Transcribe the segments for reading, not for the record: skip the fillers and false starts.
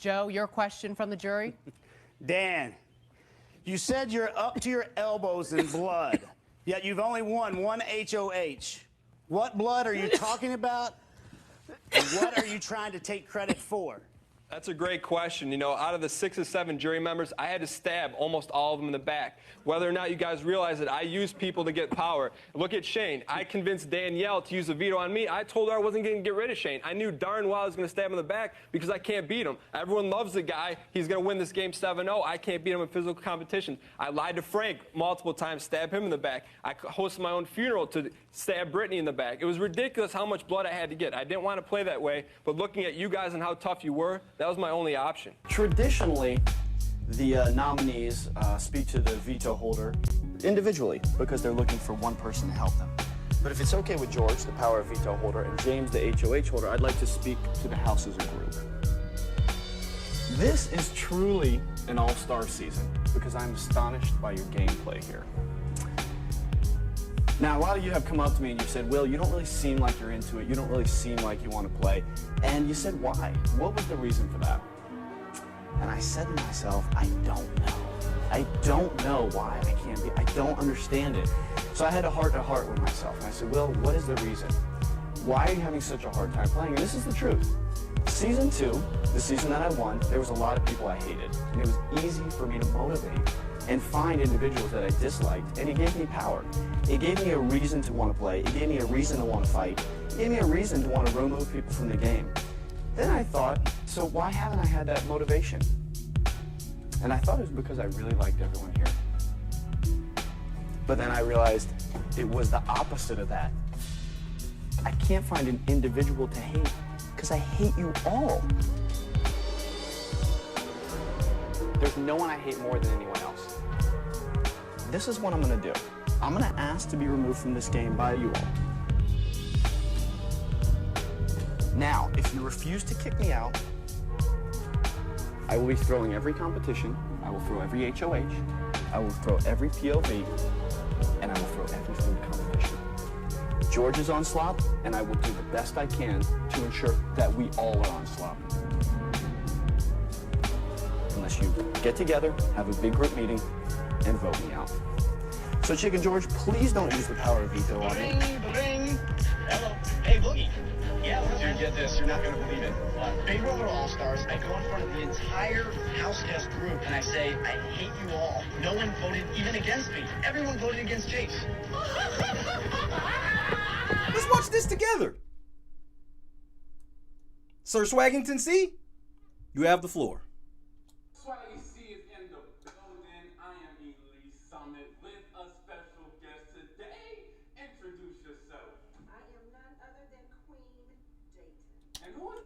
Joe, your question from the jury? Dan, you said you're up to your elbows in blood, yet you've only won one HOH. What blood are you talking about? And what are you trying to take credit for? That's a great question. You know, out of the 6 or 7 jury members, I had to stab almost all of them in the back. Whether or not you guys realize that I use people to get power. Look at Shane. I convinced Danielle to use a veto on me. I told her I wasn't going to get rid of Shane. I knew darn well I was going to stab him in the back because I can't beat him. Everyone loves the guy. He's going to win this game 7-0. I can't beat him in physical competition. I lied to Frank multiple times, stab him in the back. I hosted my own funeral to stab Brittany in the back. It was ridiculous how much blood I had to get. I didn't want to play that way, but looking at you guys and how tough you were, that was my only option. Traditionally, the nominees speak to the veto holder individually because they're looking for one person to help them. But if it's okay with George, the power of veto holder, and James, the HOH holder, I'd like to speak to the House as a group. This is truly an all-star season because I'm astonished by your gameplay here. Now, a lot of you have come up to me and you said, Will, you don't really seem like you're into it. You don't really seem like you want to play. And you said, why? What was the reason for that? And I said to myself, I don't know. I don't know why I can't be. I don't understand it. So I had a heart-to-heart with myself. And I said, Will, what is the reason? Why are you having such a hard time playing? And this is the truth. Season 2, the season that I won, there was a lot of people I hated. And it was easy for me to motivate and find individuals that I disliked, and it gave me power. It gave me a reason to want to play. It gave me a reason to want to fight. It gave me a reason to want to remove people from the game. Then I thought, so why haven't I had that motivation? And I thought it was because I really liked everyone here. But then I realized it was the opposite of that. I can't find an individual to hate because I hate you all. There's no one I hate more than anyone else. This is what I'm going to do. I'm going to ask to be removed from this game by you all. Now, if you refuse to kick me out, I will be throwing every competition, I will throw every HOH, I will throw every POV, and I will throw every food competition. George is on slop, and I will do the best I can to ensure that we all are on slop. Unless you get together, have a big group meeting, and vote me out. So Chicken George, please don't use the power of veto on me. Bing. Hello. Hey, Boogie. Yeah, dude, get this. You're not going to believe it. Big Brother All-Stars, I go in front of the entire house guest group, and I say, I hate you all. No one voted even against me. Everyone voted against Chase. Let's watch this together. Sir Swaggington C., you have the floor. Swaggy C is in the building. I am Elise Summit with a special guest today. Introduce yourself. I am none other than Queen Dayton. And who is...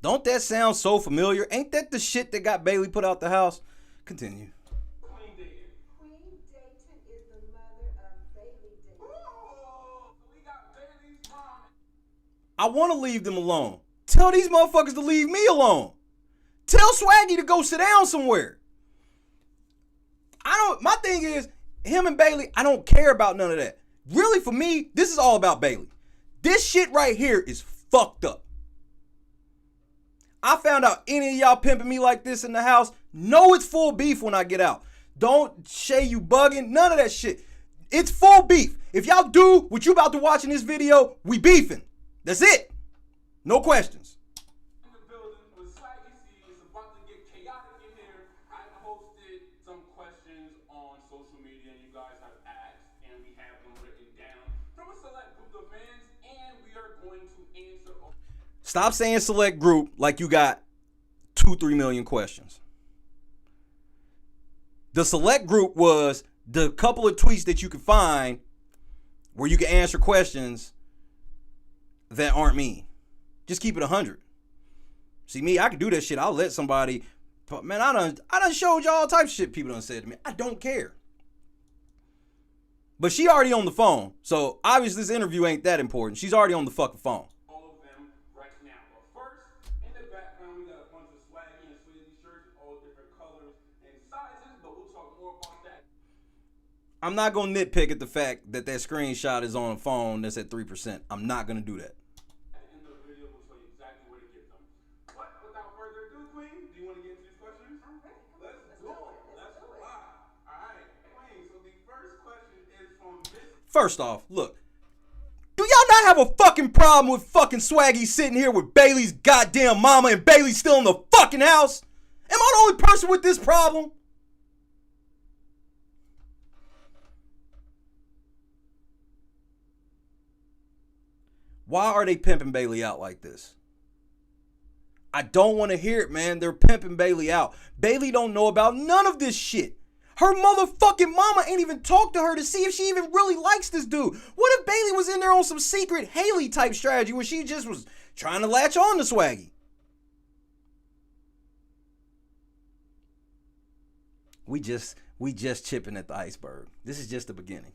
Don't that sound so familiar? Ain't that the shit that got Bailey put out the house? Continue. Queen Dayton? Queen Dayton is the mother of Bailey Dayton. Ooh, so we got Bailey's mom. I want to leave them alone. Tell these motherfuckers to leave me alone. Tell Swaggy to go sit down somewhere. My thing is, him and Bailey, I don't care about none of that. Really, for me, this is all about Bailey. This shit right here is fucked up. I found out any of y'all pimping me like this in the house, know it's full beef when I get out. Don't Shay, you bugging, none of that shit. It's full beef. If y'all do what you about to watch in this video, we beefing. That's it. No questions. In the building with Swaggy C. It's about to get chaotic in here. I posted some questions on social media you guys have asked, and we have them written down from a select group of fans, and we are going to answer. Stop saying select group like you got 2-3 million questions. The select group was the couple of tweets that you can find where you can answer questions that aren't me. Just keep it 100. See me, I can do that shit. I'll let somebody, man, I done showed y'all all types of shit people done said to me. I don't care. But she already on the phone. So obviously this interview ain't that important. She's already on the fucking phone. All of them right now. But first, in the background, we got a bunch of Swaggy and Swaggy shirts, all different colors and sizes, but we'll talk more about that. I'm not going to nitpick at the fact that screenshot is on a phone that's at 3%. I'm not going to do that. At the end of the video, we'll show you exactly where to get them. But without further ado, want to get into these questions? I'm ready. Come on, Let's do it. Let's fly. All right, Queen. So the first question is from Miss. First off, look. Do y'all not have a fucking problem with fucking Swaggy sitting here with Bailey's goddamn mama and Bailey still in the fucking house? Am I the only person with this problem? Why are they pimping Bailey out like this? I don't want to hear it, man. They're pimping Bailey out. Bailey don't know about none of this shit. Her motherfucking mama ain't even talked to her to see if she even really likes this dude. What if Bailey was in there on some secret Haley type strategy where she just was trying to latch on to Swaggy? We just chipping at the iceberg. This is just the beginning.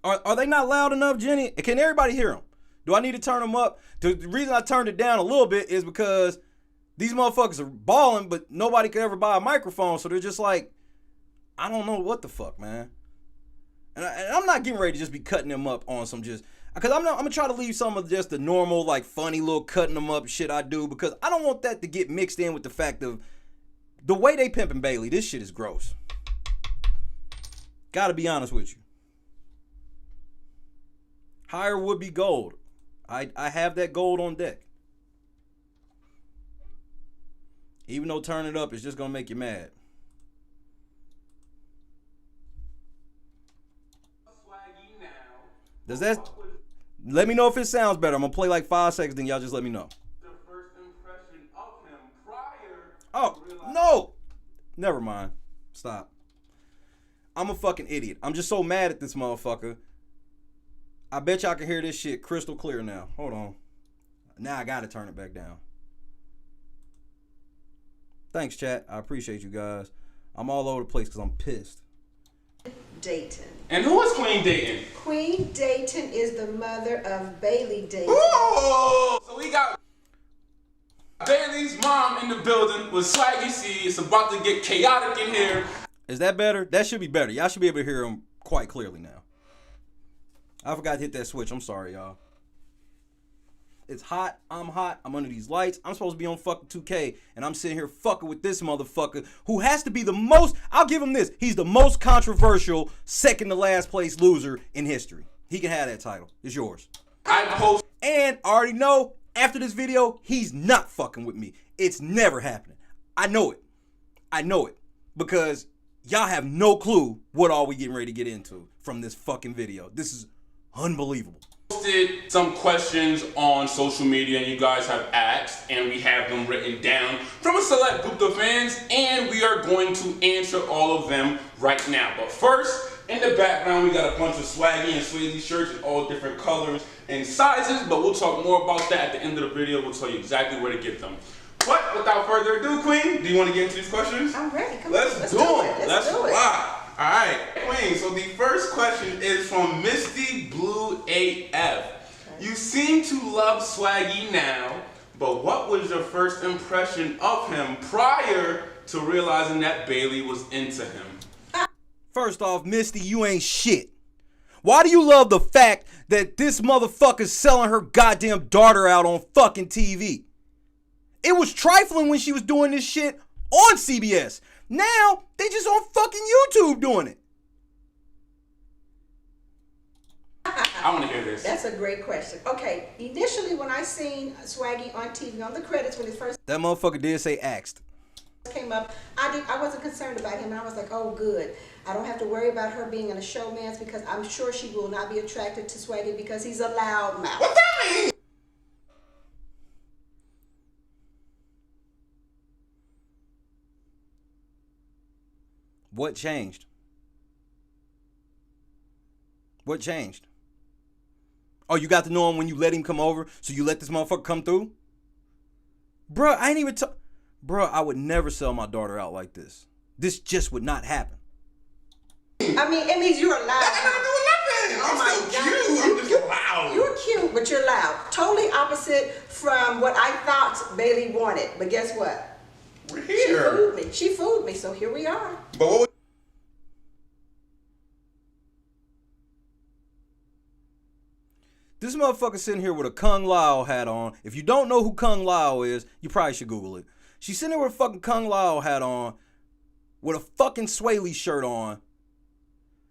Are they not loud enough, Jenny? Can everybody hear them? Do I need to turn them up? The reason I turned it down a little bit is because these motherfuckers are balling, but nobody could ever buy a microphone, so they're just like, I don't know what the fuck, man. And I'm not getting ready to just be cutting them up on some just, because I'm gonna try to leave some of just the normal, like, funny little cutting them up shit I do, because I don't want that to get mixed in with the fact of the way they pimping Bailey. This shit is gross. Gotta be honest with you. Higher would be gold. I have that gold on deck. Even though turn it up is just gonna make you mad. Does that? Let me know if it sounds better. I'm gonna play like 5 seconds, then y'all just let me know. The first impression of him prior. Oh no! Never mind. Stop. I'm a fucking idiot. I'm just so mad at this motherfucker. I bet y'all can hear this shit crystal clear now. Hold on. Now I gotta turn it back down. Thanks, chat. I appreciate you guys. I'm all over the place because I'm pissed. Dayton. And who is Queen Dayton? Queen Dayton is the mother of Bailey Dayton. Ooh! So we got Bailey's mom in the building with Swaggy C. It's about to get chaotic in here. Is that better? That should be better. Y'all should be able to hear him quite clearly now. I forgot to hit that switch. I'm sorry, y'all. It's hot. I'm hot. I'm under these lights. I'm supposed to be on fucking 2K, and I'm sitting here fucking with this motherfucker who has to be the most, I'll give him this, he's the most controversial second to last place loser in history. He can have that title. It's yours. And I already know, after this video, he's not fucking with me. It's never happening. I know it. I know it. Because y'all have no clue what all we getting ready to get into from this fucking video. This is unbelievable. Posted some questions on social media and you guys have asked, and we have them written down from a select group of fans, and we are going to answer all of them right now. But first, in the background, we got a bunch of Swaggy and Swayze shirts in all different colors and sizes, but we'll talk more about that at the end of the video. We'll tell you exactly where to get them. But without further ado, Queen, do you want to get into these questions? I'm ready. Come Let's on. Let's do do it. it. Let's do it. fly. All right, Queen, so the first question is from Misty Blue AF. You seem to love Swaggy now, but what was your first impression of him prior to realizing that Bailey was into him? First off, Misty, you ain't shit. Why do you love the fact that this motherfucker's selling her goddamn daughter out on fucking TV? It was trifling when she was doing this shit on CBS. Now, they just on fucking YouTube doing it. I want to hear this. That's a great question. Okay, initially when I seen Swaggy on TV, on the credits when it first That motherfucker did say axed. came up, I wasn't concerned about him. And I was like, oh good. I don't have to worry about her being in a showman's because I'm sure she will not be attracted to Swaggy because he's a loud mouth. What that mean? What changed? What changed? Oh, you got to know him when you let him come over, so you let this motherfucker come through? Bruh, I ain't even Bruh, I would never sell my daughter out like this. This just would not happen. I mean, it means you're loud. I'm still cute. I'm just loud. You're cute, but you're loud. Totally opposite from what I thought Bailey wanted. But guess what? We're She here. fooled me. She fooled me, so here we are. But what This motherfucker sitting here with a Kung Lao hat on. If you don't know who Kung Lao is, you probably should Google it. She's sitting there with a fucking Kung Lao hat on, with a fucking Swaley shirt on,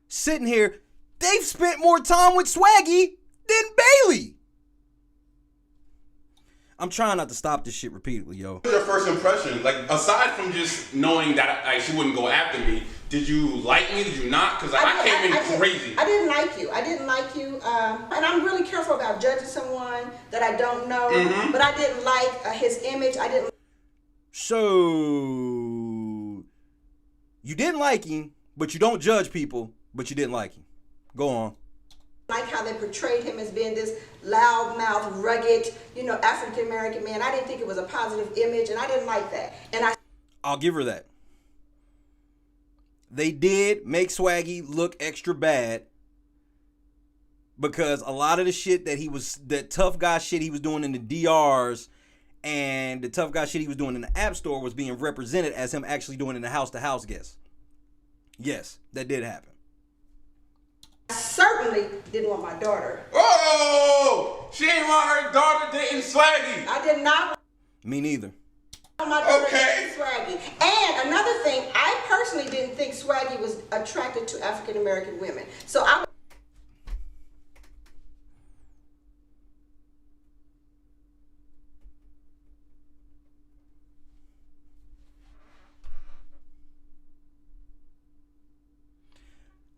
sitting here. They've spent more time with Swaggy than Bailey. I'm trying not to stop this shit repeatedly, yo. What was your first impression? Like, aside from just knowing that she wouldn't go after me, did you like me? Did you not? Because I came in crazy. I didn't like you. I didn't like you. And I'm really careful about judging someone that I don't know. Mm-hmm. But I didn't like his image. I didn't. So, you didn't like him, but you don't judge people, but you didn't like him. Go on. Like how they portrayed him as being this loudmouth, rugged, African American man. I didn't think it was a positive image, and I didn't like that. And I'll give her that. They did make Swaggy look extra bad because a lot of the shit that tough guy shit he was doing in the DRs and the tough guy shit he was doing in the App Store was being represented as him actually doing in the house-to-house guests. Yes, that did happen. I certainly didn't want my daughter. Oh, she ain't want her daughter dating Swaggy. I did not. Me neither. Want my daughter dating Swaggy. And another thing, I personally didn't think Swaggy was attracted to African American women. So I.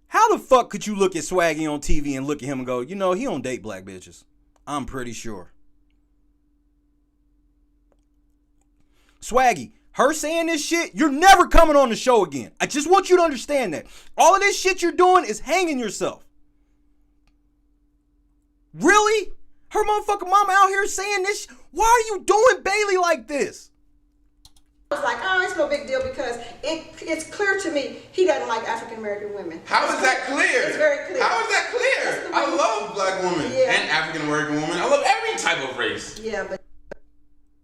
How the fuck could you look at Swaggy on TV and look at him and go, he don't date black bitches? I'm pretty sure. Swaggy, her saying this shit, you're never coming on the show again. I just want you to understand that. All of this shit you're doing is hanging yourself. Really? Her motherfucking mama out here saying this? Why are you doing Bailey like this? I was like, oh, it's no big deal because it's clear to me he doesn't like African American women. How is that clear? It's very clear. How is that clear? I love black women and African American women. I love every type of race. Yeah, but.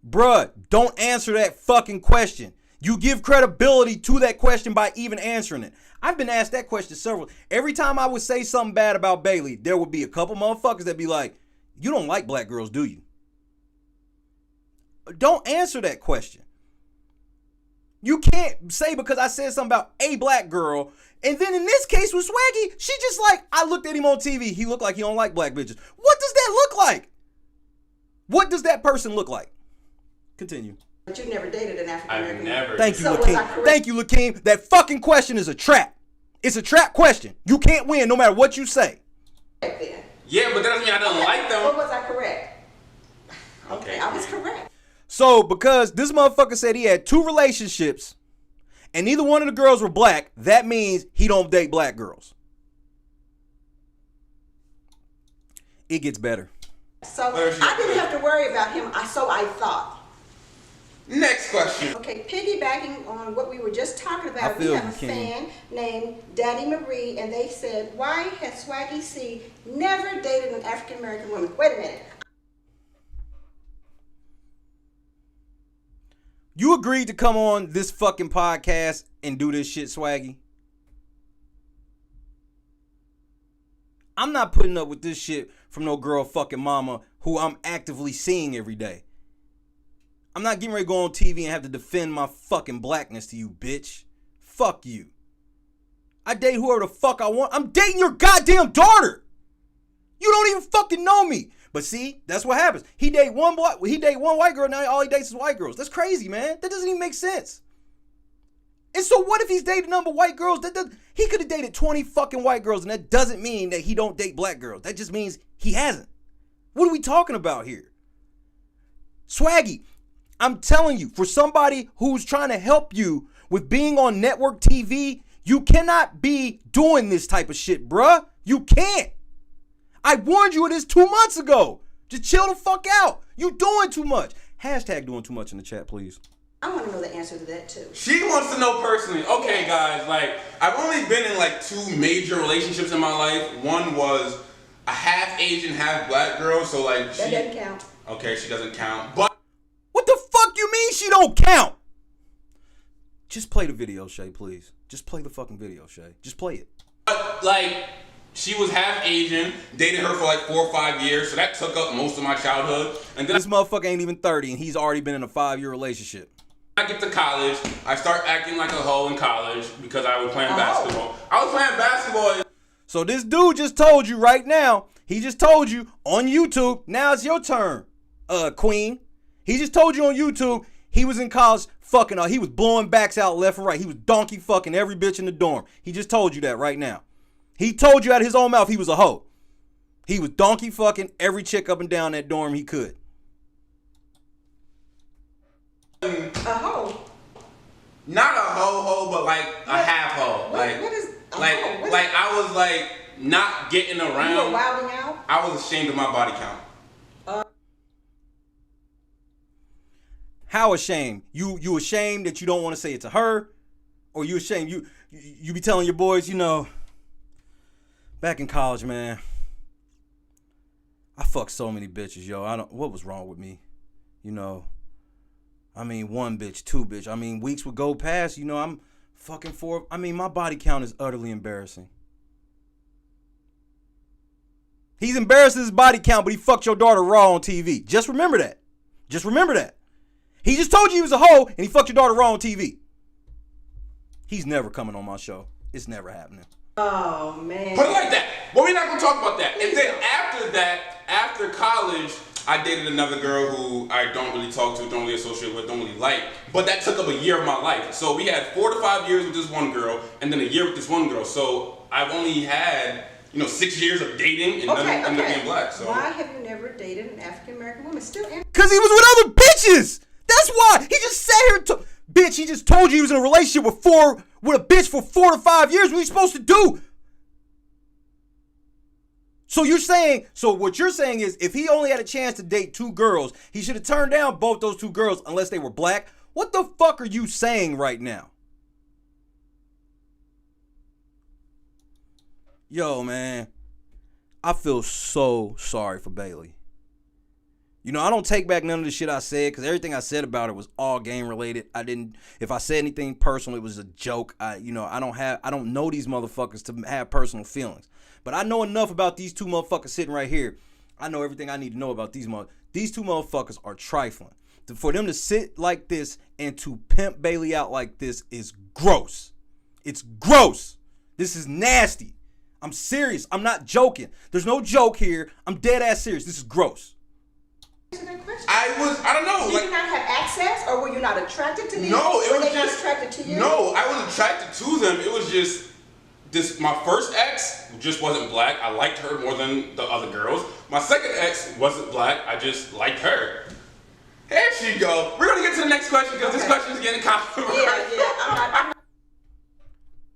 Bruh, don't answer that fucking question. You give credibility to that question by even answering it. I've been asked that question several. Every time I would say something bad about Bailey, there would be a couple motherfuckers that be like, you don't like black girls, do you? Don't answer that question. You can't say because I said something about a black girl, and then in this case with Swaggy, she just like, I looked at him on TV, he looked like he don't like black bitches. What does that look like? What does that person look like? Continue. But you never dated an African American. I've never. Thank you, Lakeem. Thank you, Lakeem. That fucking question is a trap. It's a trap question. You can't win no matter what you say. Yeah, but that doesn't mean I don't like them. What was I correct? Okay, I was correct. So, because this motherfucker said he had 2 relationships and neither one of the girls were black, that means he don't date black girls. It gets better. So, I didn't have to worry about him, so I thought. Next question. Okay, piggybacking on what we were just talking about, we have a fan named Danny Marie, and they said, why has Swaggy C never dated an African American woman? Wait a minute. You agreed to come on this fucking podcast and do this shit, Swaggy? I'm not putting up with this shit from no girl fucking mama who I'm actively seeing every day. I'm not getting ready to go on TV and have to defend my fucking blackness to you, bitch. Fuck you. I date whoever the fuck I want. I'm dating your goddamn daughter. You don't even fucking know me. But see, that's what happens. He date one white girl, now all he dates is white girls. That's crazy, man. That doesn't even make sense. And so what if he's dating number white girls? He could have dated 20 fucking white girls, and that doesn't mean that he don't date black girls. That just means he hasn't. What are we talking about here? Swaggy, I'm telling you, for somebody who's trying to help you with being on network TV, you cannot be doing this type of shit, bruh. You can't. I warned you of this 2 months ago. Just chill the fuck out. You doing too much. Hashtag doing too much in the chat, please. I want to know the answer to that too. She wants to know personally. Okay, guys, like, I've only been in like 2 major relationships in my life. One was a half Asian, half black girl, so like that doesn't count. Okay, she doesn't count. But what the fuck you mean she don't count? Just play the video, Shay, please. Just play the fucking video, Shay. Just play it. But like, She was half Asian, dated her for like 4 or 5 years, so that took up most of my childhood. And then This motherfucker ain't even 30 and he's already been in a 5-year relationship. I get to college, I start acting like a hoe in college because I was playing basketball. I was playing basketball. So this dude just told you right now, he just told you on YouTube, now it's your turn, queen. He just told you on YouTube, he was in college fucking, he was blowing backs out left and right. He was donkey fucking every bitch in the dorm. He just told you that right now. He told you out of his own mouth he was a hoe. He was donkey fucking every chick up and down that dorm he could. A hoe? Not a hoe, but like a half hoe. What is a like hoe? What like is, I was like not getting around. you were wilding out? I was ashamed of my body count. How ashamed? You ashamed that you don't want to say it to her? Or you ashamed you be telling your boys, you know, back in college, man, I fucked so many bitches, yo. What was wrong with me? You know, I mean, 1 bitch, 2 bitch. I mean, weeks would go past, you know, I'm fucking 4. I mean, my body count is utterly embarrassing. He's embarrassed his body count, but he fucked your daughter raw on TV. Just remember that. Just remember that. He just told you he was a hoe and he fucked your daughter raw on TV. He's never coming on my show. It's never happening. Oh, man. Put it like that. But we're not gonna talk about that. And then after that, after college, I dated another girl who I don't really talk to, don't really associate with, don't really like. But that took up a year of my life. So we had 4 to 5 years with this one girl, and then a year with this one girl. So I've only had, 6 years of dating and none of being black. So why have you never dated an African American woman? Still in. Because he was with other bitches. That's why. He just sat here bitch, he just told you he was in a relationship with a bitch for 4 to 5 years. What are you supposed to do? So what you're saying is if he only had a chance to date 2 girls, he should have turned down both those 2 girls unless they were black. What the fuck are you saying right now? Yo, man, I feel so sorry for Bailey. I don't take back none of the shit I said because everything I said about her was all game related. If I said anything personal, it was a joke. I don't know these motherfuckers to have personal feelings. But I know enough about these 2 motherfuckers sitting right here. I know everything I need to know about these motherfuckers. These 2 motherfuckers are trifling. For them to sit like this and to pimp Bailey out like this is gross. It's gross. This is nasty. I'm serious. I'm not joking. There's no joke here. I'm dead ass serious. This is gross. I don't know. Did you not have access, or were you not attracted to them? No, it were was they not just attracted to you? No, I was attracted to them. It was just this. My first ex just wasn't black. I liked her more than the other girls. My second ex wasn't black. I just liked her. There she go. We're gonna get to the next question because this question is getting controversial. Yeah.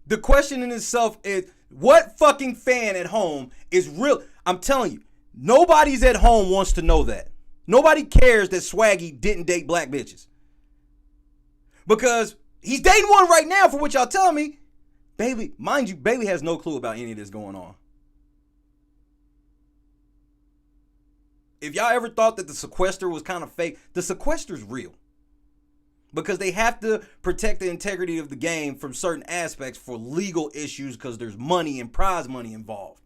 The question in itself is, what fucking fan at home is real? I'm telling you, nobody's at home wants to know that. Nobody cares that Swaggy didn't date black bitches. Because he's dating one right now, for which y'all telling me. Bailey, mind you, Bailey has no clue about any of this going on. If y'all ever thought that the sequester was kind of fake, the sequester's real. Because they have to protect the integrity of the game from certain aspects for legal issues because there's money and prize money involved.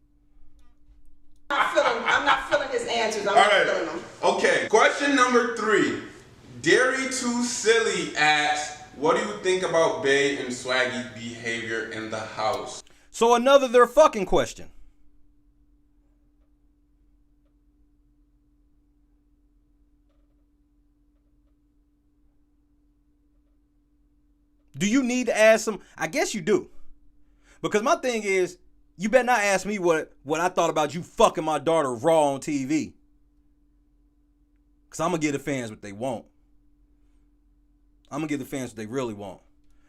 I'm not feeling his answers. I'm All not right. feeling them. Okay. Question number 3. Dairy Too Silly asks, what do you think about Bay and Swaggy's behavior in the house? So another their fucking question. Do you need to ask them? I guess you do. Because my thing is, you better not ask me what I thought about you fucking my daughter raw on TV. Because I'm going to give the fans what they want. I'm going to give the fans what they really want.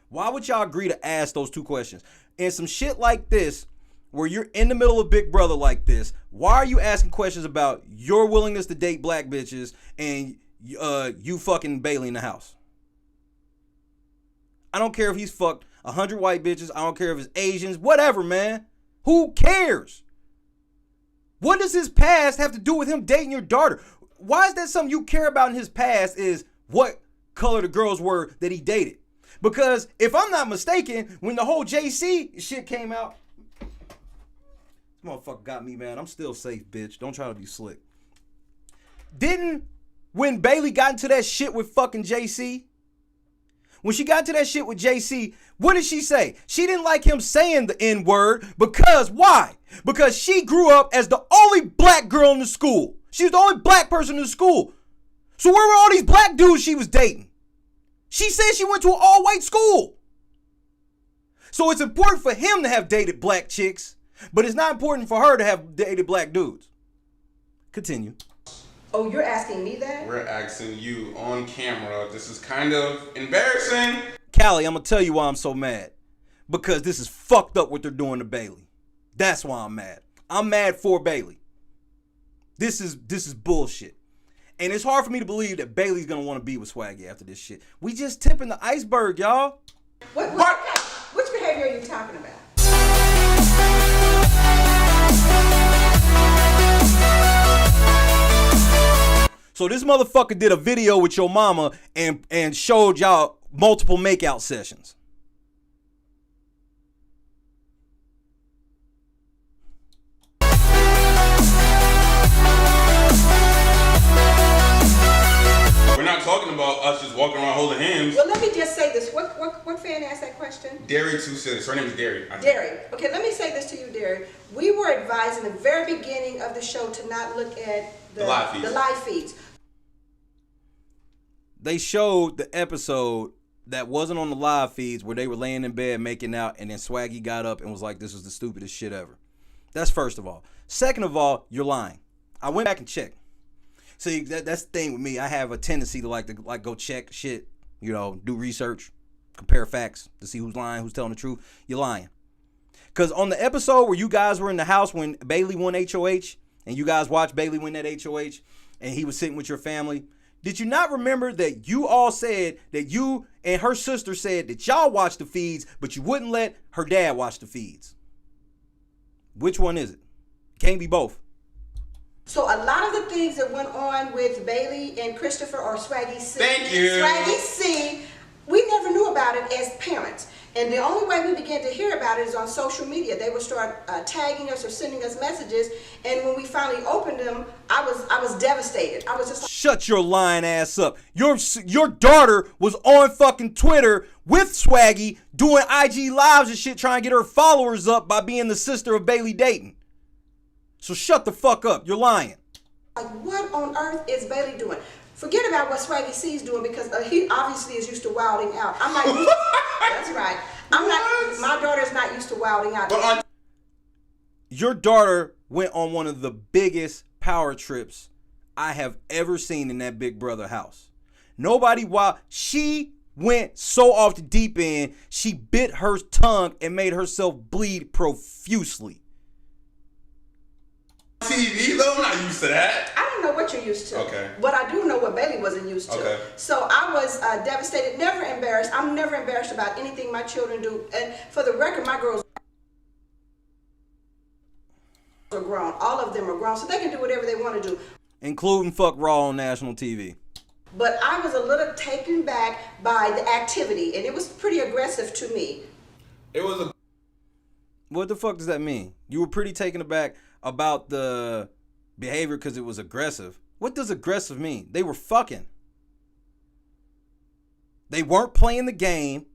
Why would y'all agree to ask those 2 questions? And some shit like this, where you're in the middle of Big Brother like this, why are you asking questions about your willingness to date black bitches and you fucking Bailey in the house? I don't care if he's fucked 100 white bitches. I don't care if it's Asians. Whatever, man. Who cares? What does his past have to do with him dating your daughter? Why is that something you care about in his past is what color the girls were that he dated? Because if I'm not mistaken, when the whole JC shit came out, Motherfucker got me, man. I'm still safe, bitch. Don't try to be slick. When Bailey got into that shit with fucking JC, when she got into that shit with JC, what did she say? She didn't like him saying the N-word because why? Because she grew up as the only black girl in the school. She was the only black person in the school. So where were all these black dudes she was dating? She said she went to an all-white school. So it's important for him to have dated black chicks, but it's not important for her to have dated black dudes. Continue. Oh, you're asking me that? We're asking you on camera. This is kind of embarrassing. Callie, I'm going to tell you why I'm so mad. Because this is fucked up what they're doing to Bailey. That's why I'm mad. I'm mad for Bailey. This is bullshit. And it's hard for me to believe that Bailey's going to want to be with Swaggy after this shit. We just tipping the iceberg, y'all. Which behavior are you talking about? So this motherfucker did a video with your mama and showed y'all multiple makeout sessions. We're not talking about us just walking around holding hands. Well, let me just say this. What fan asked that question? Derry 2 her name is Derry. Derry. Okay, let me say this to you, Derry. We were advised in the very beginning of the show to not look at the live feeds. They showed the episode that wasn't on the live feeds where they were laying in bed making out, and then Swaggy got up and was like, this was the stupidest shit ever. That's first of all. Second of all, you're lying. I went back and checked. See, that's the thing with me. I have a tendency to like go check shit, you know, do research, compare facts to see who's lying, who's telling the truth. You're lying. Because on the episode where you guys were in the house when Bailey won HOH, and you guys watched Bailey win that HOH, and he was sitting with your family, did you not remember that you all said that you and her sister said that y'all watched the feeds, but you wouldn't let her dad watch the feeds? Which one is it? Can't be both. So a lot of the things that went on with Bailey and Christopher or Swaggy C. Thank you. Swaggy C, we never knew about it as parents. And the only way we began to hear about it is on social media. They would start tagging us or sending us messages. And when we finally opened them, I was devastated. I was just like, shut your lying ass up. Your daughter was on fucking Twitter with Swaggy doing IG lives and shit trying to get her followers up by being the sister of Bailey Dayton. So shut the fuck up. You're lying. like, what on earth is Bailey doing? Forget about what Swaggy C's doing because he obviously is used to wilding out. I'm not used to, that's right. My daughter's not used to wilding out. Your daughter went on one of the biggest power trips I have ever seen in that Big Brother house. She went so off the deep end, she bit her tongue and made herself bleed profusely. TV though, I'm not used to that. I don't know what you're used to. Okay. But I do know what Bailey wasn't used to. Okay. So I was devastated, never embarrassed. I'm never embarrassed about anything my children do. And for the record, my girls are grown. All of them are grown, so they can do whatever they want to do. Including fuck Raw on national TV. But I was a little taken back by the activity, and it was pretty aggressive to me. It was a... What the fuck does that mean? You were pretty taken aback about the behavior because it was aggressive. What does aggressive mean? They were fucking. They weren't playing the game.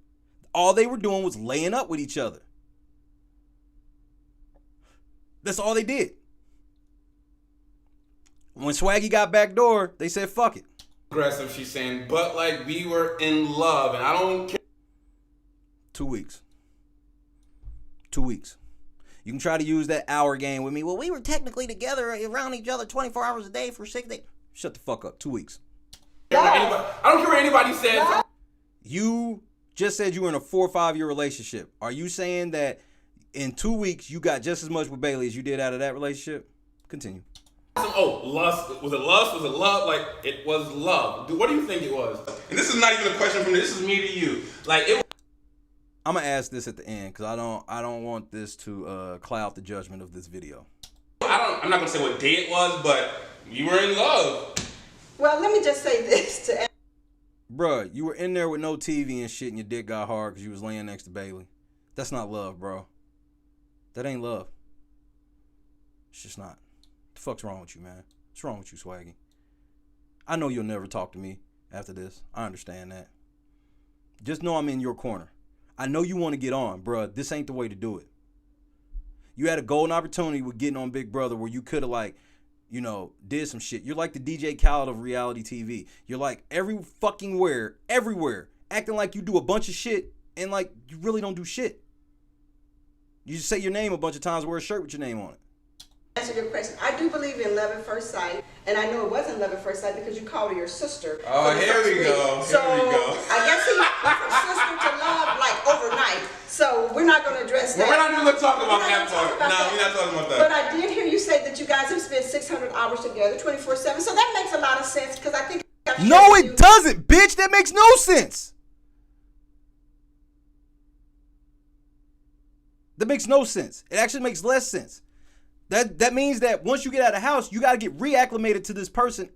All they were doing was laying up with each other. That's all they did. When Swaggy got back door, they said fuck it. Aggressive, she's saying, but like we were in love and I don't care. 2 weeks. 2 weeks. You can try to use that hour game with me. Well, we were technically together around each other 24 hours a day for 6 days. Shut the fuck up. 2 weeks. I don't care what anybody says. You just said you were in a 4 or 5 year relationship. Are you saying that in 2 weeks you got just as much with Bailey as you did out of that relationship? Continue. Oh, lust. Was it lust? Was it love? Like, it was love. What do you think it was? And this is not even a question from me. This is me to you. Like, it. I'm gonna ask this at the end because I don't want this to cloud the judgment of this video. I'm not gonna say what day it was, but you were in love. Well, let me just say this to. Bruh, you were in there with no TV and shit, and your dick got hard because you was laying next to Bailey. That's not love, bro. That ain't love. It's just not. The fuck's wrong with you, man? What's wrong with you, Swaggy? I know you'll never talk to me after this. I understand that. Just know I'm in your corner. I know you want to get on, bruh. This ain't the way to do it. You had a golden opportunity with getting on Big Brother where you could have, like, you know, did some shit. You're like the DJ Khaled of reality TV. You're like every fucking everywhere, acting like you do a bunch of shit and like you really don't do shit. You just say your name a bunch of times, wear a shirt with your name on it. Answer your question. I do believe in love at first sight, and I know it wasn't love at first sight because you called her your sister. Oh, here we go. So Here we go. I guess he went from sister to love like overnight. So we're not going to address that. Well, we're not even going to talk about We're that not gonna part. talk about No, that. we're not talking about that. But I did hear you say that you guys have spent 600 hours together, 24/7. So that makes a lot of sense because I think. No, it doesn't, bitch. That makes no sense. That makes no sense. It actually makes less sense. That means that once you get out of the house, you got to get reacclimated to this person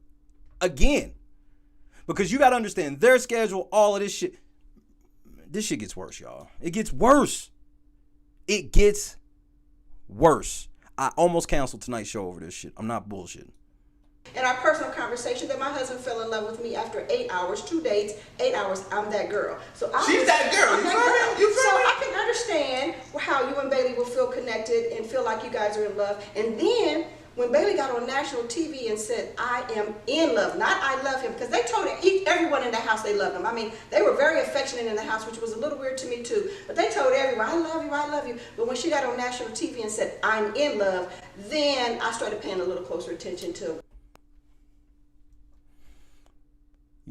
again. Because you got to understand their schedule, all of this shit. This shit gets worse, y'all. It gets worse. It gets worse. I almost canceled tonight's show over this shit. I'm not bullshitting. In our personal conversation, that my husband fell in love with me after 8 hours, 2 dates, 8 hours. I'm that girl. So She's that girl. I'm You that feel girl. me? You feel So me? I can understand how you and Bailey will feel connected and feel like you guys are in love. And then when Bailey got on national TV and said, "I am in love," not "I love him," because they told everyone in the house they loved him. I mean, they were very affectionate in the house, which was a little weird to me too. But they told everyone, "I love you, I love you." But when she got on national TV and said, "I'm in love," then I started paying a little closer attention to.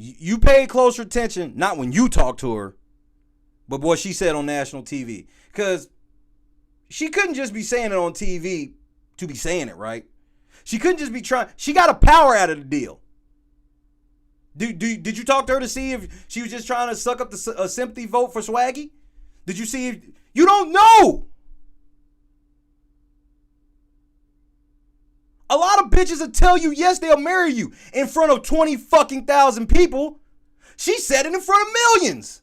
You paid closer attention, not when you talked to her, but what she said on national TV. Because she couldn't just be saying it on TV to be saying it, right? She couldn't just be trying. She got a power out of the deal. Did you talk to her to see if she was just trying to suck up a sympathy vote for Swaggy? Did you see if... You don't know. A lot of bitches will tell you, yes, they'll marry you in front of 20 fucking thousand people. She said it in front of millions.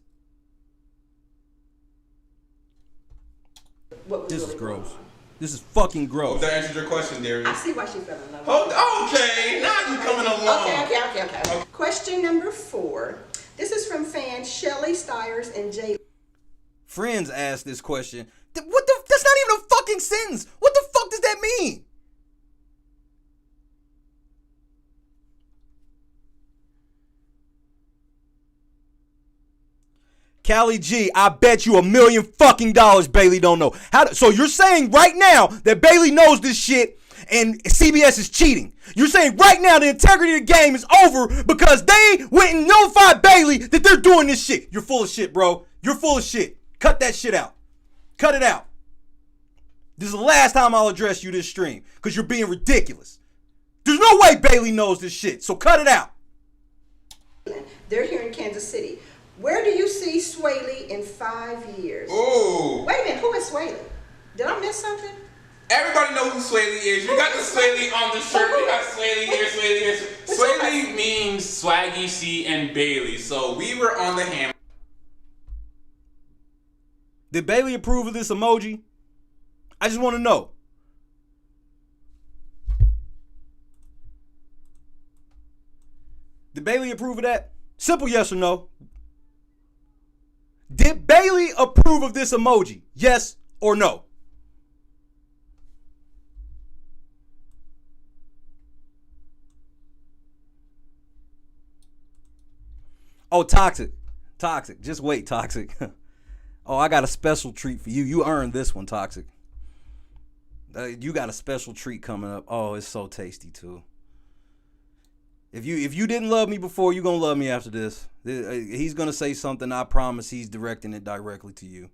This is gross. This is fucking gross. That answered your question, Darius. I see why she fell in love. Okay, now you coming along. Okay. Question number 4. This is from fans Shelly Stiers and Jay. Friends asked this question. That's not even a fucking sentence. What the fuck does that mean? Callie G, I bet you $1 million fucking dollars Bailey don't know. So you're saying right now that Bailey knows this shit and CBS is cheating. You're saying right now the integrity of the game is over because they went and notified Bailey that they're doing this shit. You're full of shit, bro. You're full of shit. Cut that shit out. Cut it out. This is the last time I'll address you this stream because you're being ridiculous. There's no way Bailey knows this shit, so cut it out. They're here in Kansas City. Where do you see Swayley in 5 years? Ooh. Wait a minute, who is Swayley? Did I miss something? Everybody knows who Swayley is. You got the Swayley on the shirt. You got Swayley here, Swayley here. Swayley means Swaggy, C, and Bailey. So we were on the hammer. Did Bailey approve of this emoji? I just want to know. Did Bailey approve of that? Simple yes or no. Did Bailey approve of this emoji? Yes or no? Oh, Toxic. Toxic. Just wait, Toxic. Oh, I got a special treat for you. You earned this one, Toxic. You got a special treat coming up. Oh, it's so tasty, too. If you didn't love me before, you're going to love me after this. He's going to say something. I promise he's directing it directly to you.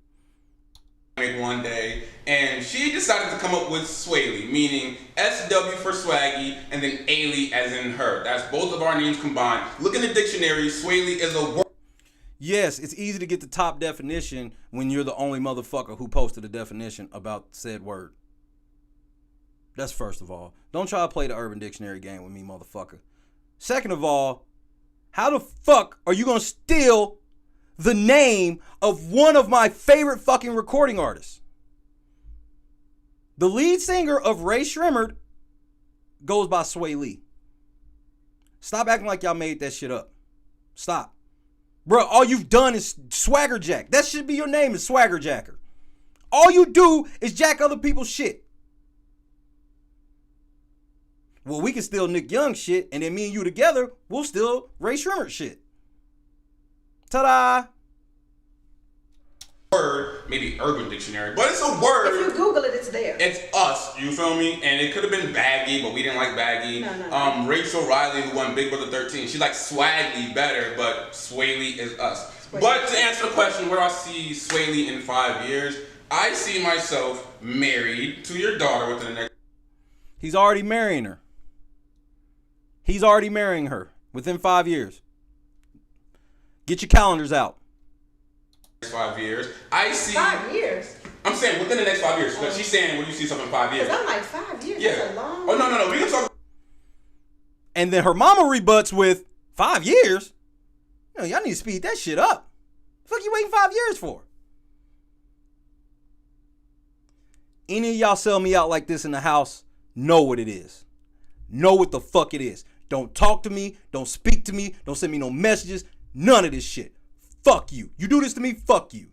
One day, and she decided to come up with Swayley, meaning SW for Swaggy, and then Ailey as in her. That's both of our names combined. Look in the dictionary, Swayley is a word. Yes, it's easy to get the top definition when you're the only motherfucker who posted a definition about said word. That's first of all. Don't try to play the Urban Dictionary game with me, motherfucker. Second of all, how the fuck are you going to steal the name of one of my favorite fucking recording artists? The lead singer of Ray Shrimmered goes by Sway Lee. Stop acting like y'all made that shit up. Stop. Bro, all you've done is swagger jack. That should be your name, is swagger jacker. All you do is jack other people's shit. Well, we can still Nick Young shit, and then me and you together, we'll still Ray Shrimmer shit. Ta-da! Word, maybe Urban Dictionary, but it's a word. If you Google it, it's there. It's us, you feel me? And it could have been Baggy, but we didn't like Baggy. No. Rachel Riley, who won Big Brother 13, she likes Swagly better, but Swaley is us. Swaley. But to answer the question, where do I see Swaley in 5 years? I see myself married to your daughter within the next. He's already marrying her. He's already marrying her within 5 years. Get your calendars out. 5 years. I see. 5 years? I'm saying within the next 5 years. Because she's saying, when you see something in 5 years. Because I'm like 5 years. Yeah. That's a long. Oh, no. We can talk. And then her mama rebuts with 5 years? You know, y'all need to speed that shit up. The fuck you waiting 5 years for? Any of y'all sell me out like this in the house, know what it is. Know what the fuck it is. Don't talk to me. Don't speak to me. Don't send me no messages. None of this shit. Fuck you. You do this to me, fuck you.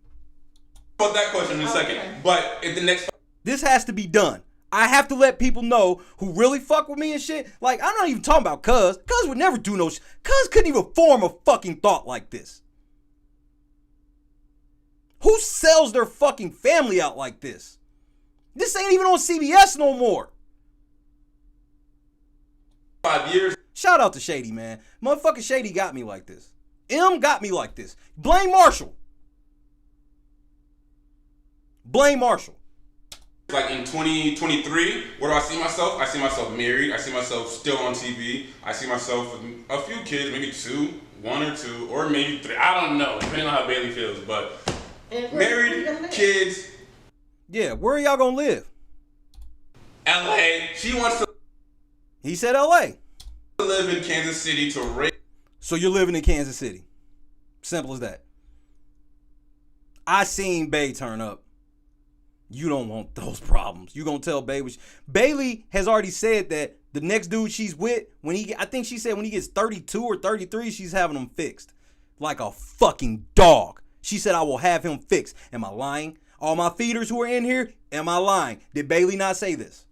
About that question in a second. But if the next. This has to be done. I have to let people know who really fuck with me and shit. Like, I'm not even talking about Cuz. Cuz would never do no shit. Cuz couldn't even form a fucking thought like this. Who sells their fucking family out like this? This ain't even on CBS no more. 5 years. Shout out to Shady, man. Motherfucking Shady got me like this. M got me like this. Blame Marshall. Blame Marshall. Like in 2023, where do I see myself? I see myself married. I see myself still on TV. I see myself with a few kids, maybe 2, 1 or 2, or maybe 3. I don't know, depending on how Bailey feels. But married, kids. Yeah, where are y'all gonna live? LA. She wants to. He said LA. Live in Kansas City to raise. So you're living in Kansas City. Simple as that. I seen Bay turn up. You don't want those problems. You gonna tell Bay Bailey has already said that the next dude she's with, I think she said when he gets 32 or 33, she's having him fixed. Like a fucking dog. She said, I will have him fixed. Am I lying? All my feeders who are in here, am I lying? Did Bailey not say this?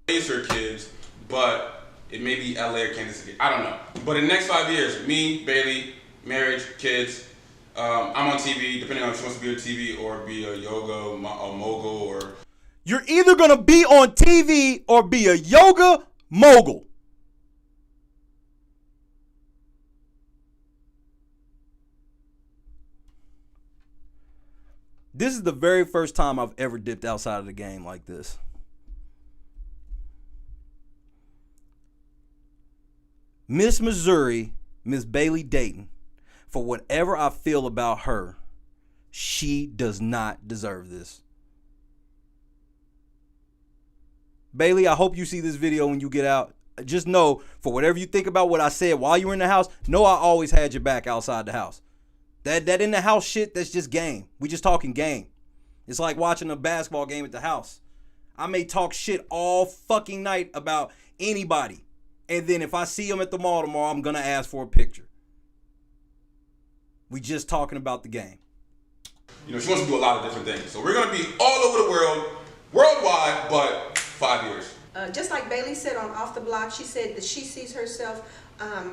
Raise her kids, but it may be LA or Kansas City. I don't know. But in the next 5 years, me, Bailey, marriage, kids, I'm on TV, depending on if she wants to be on TV or be a yoga, a mogul, or. You're either going to be on TV or be a yoga mogul. This is the very first time I've ever dipped outside of the game like this. Miss Missouri, Miss Bailey Dayton, for whatever I feel about her, she does not deserve this. Bailey, I hope you see this video when you get out. Just know, for whatever you think about what I said while you were in the house, know I always had your back outside the house. That in the house shit, that's just game. We just talking game. It's like watching a basketball game at the house. I may talk shit all fucking night about anybody. And then if I see them at the mall tomorrow, I'm going to ask for a picture. We just talking about the game. You know, she wants to do a lot of different things. So we're going to be all over the world, worldwide, but 5 years. Just like Bailey said on Off the Block, she said that she sees herself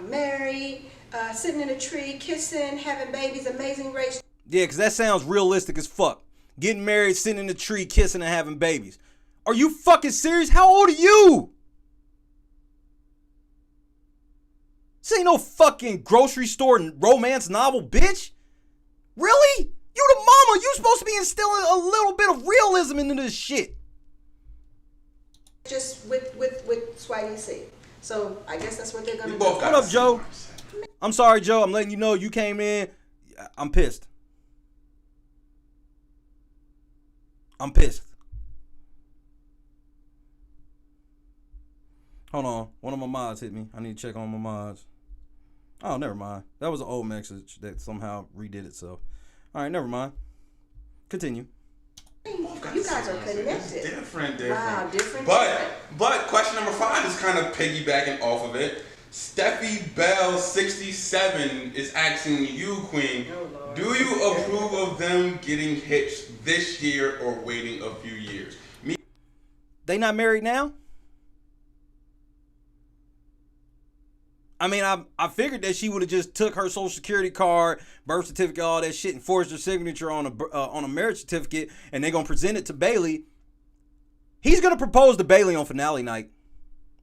married, sitting in a tree, kissing, having babies, amazing race. Yeah, because that sounds realistic as fuck. Getting married, sitting in a tree, kissing, and having babies. Are you fucking serious? How old are you? This ain't no fucking grocery store romance novel, bitch. Really? You the mama. You supposed to be instilling a little bit of realism into this shit. Just with Swaggy C. So I guess that's what they're gonna do. What up, Joe? I'm sorry, Joe. I'm letting you know you came in. I'm pissed. I'm pissed. Hold on. One of my mods hit me. I need to check on my mods. Oh, never mind. That was an old message that somehow redid it. So, all right, never mind. Continue. You guys are connected. It's different. Wow, different. But question number 5 is kind of piggybacking off of it. Steffi Bell 67 is asking you, Queen, do you approve of them getting hitched this year or waiting a few years? They not married now? I mean, I figured that she would have just took her social security card, birth certificate, all that shit, and forged her signature on a marriage certificate, and they're gonna present it to Bailey. He's gonna propose to Bailey on finale night.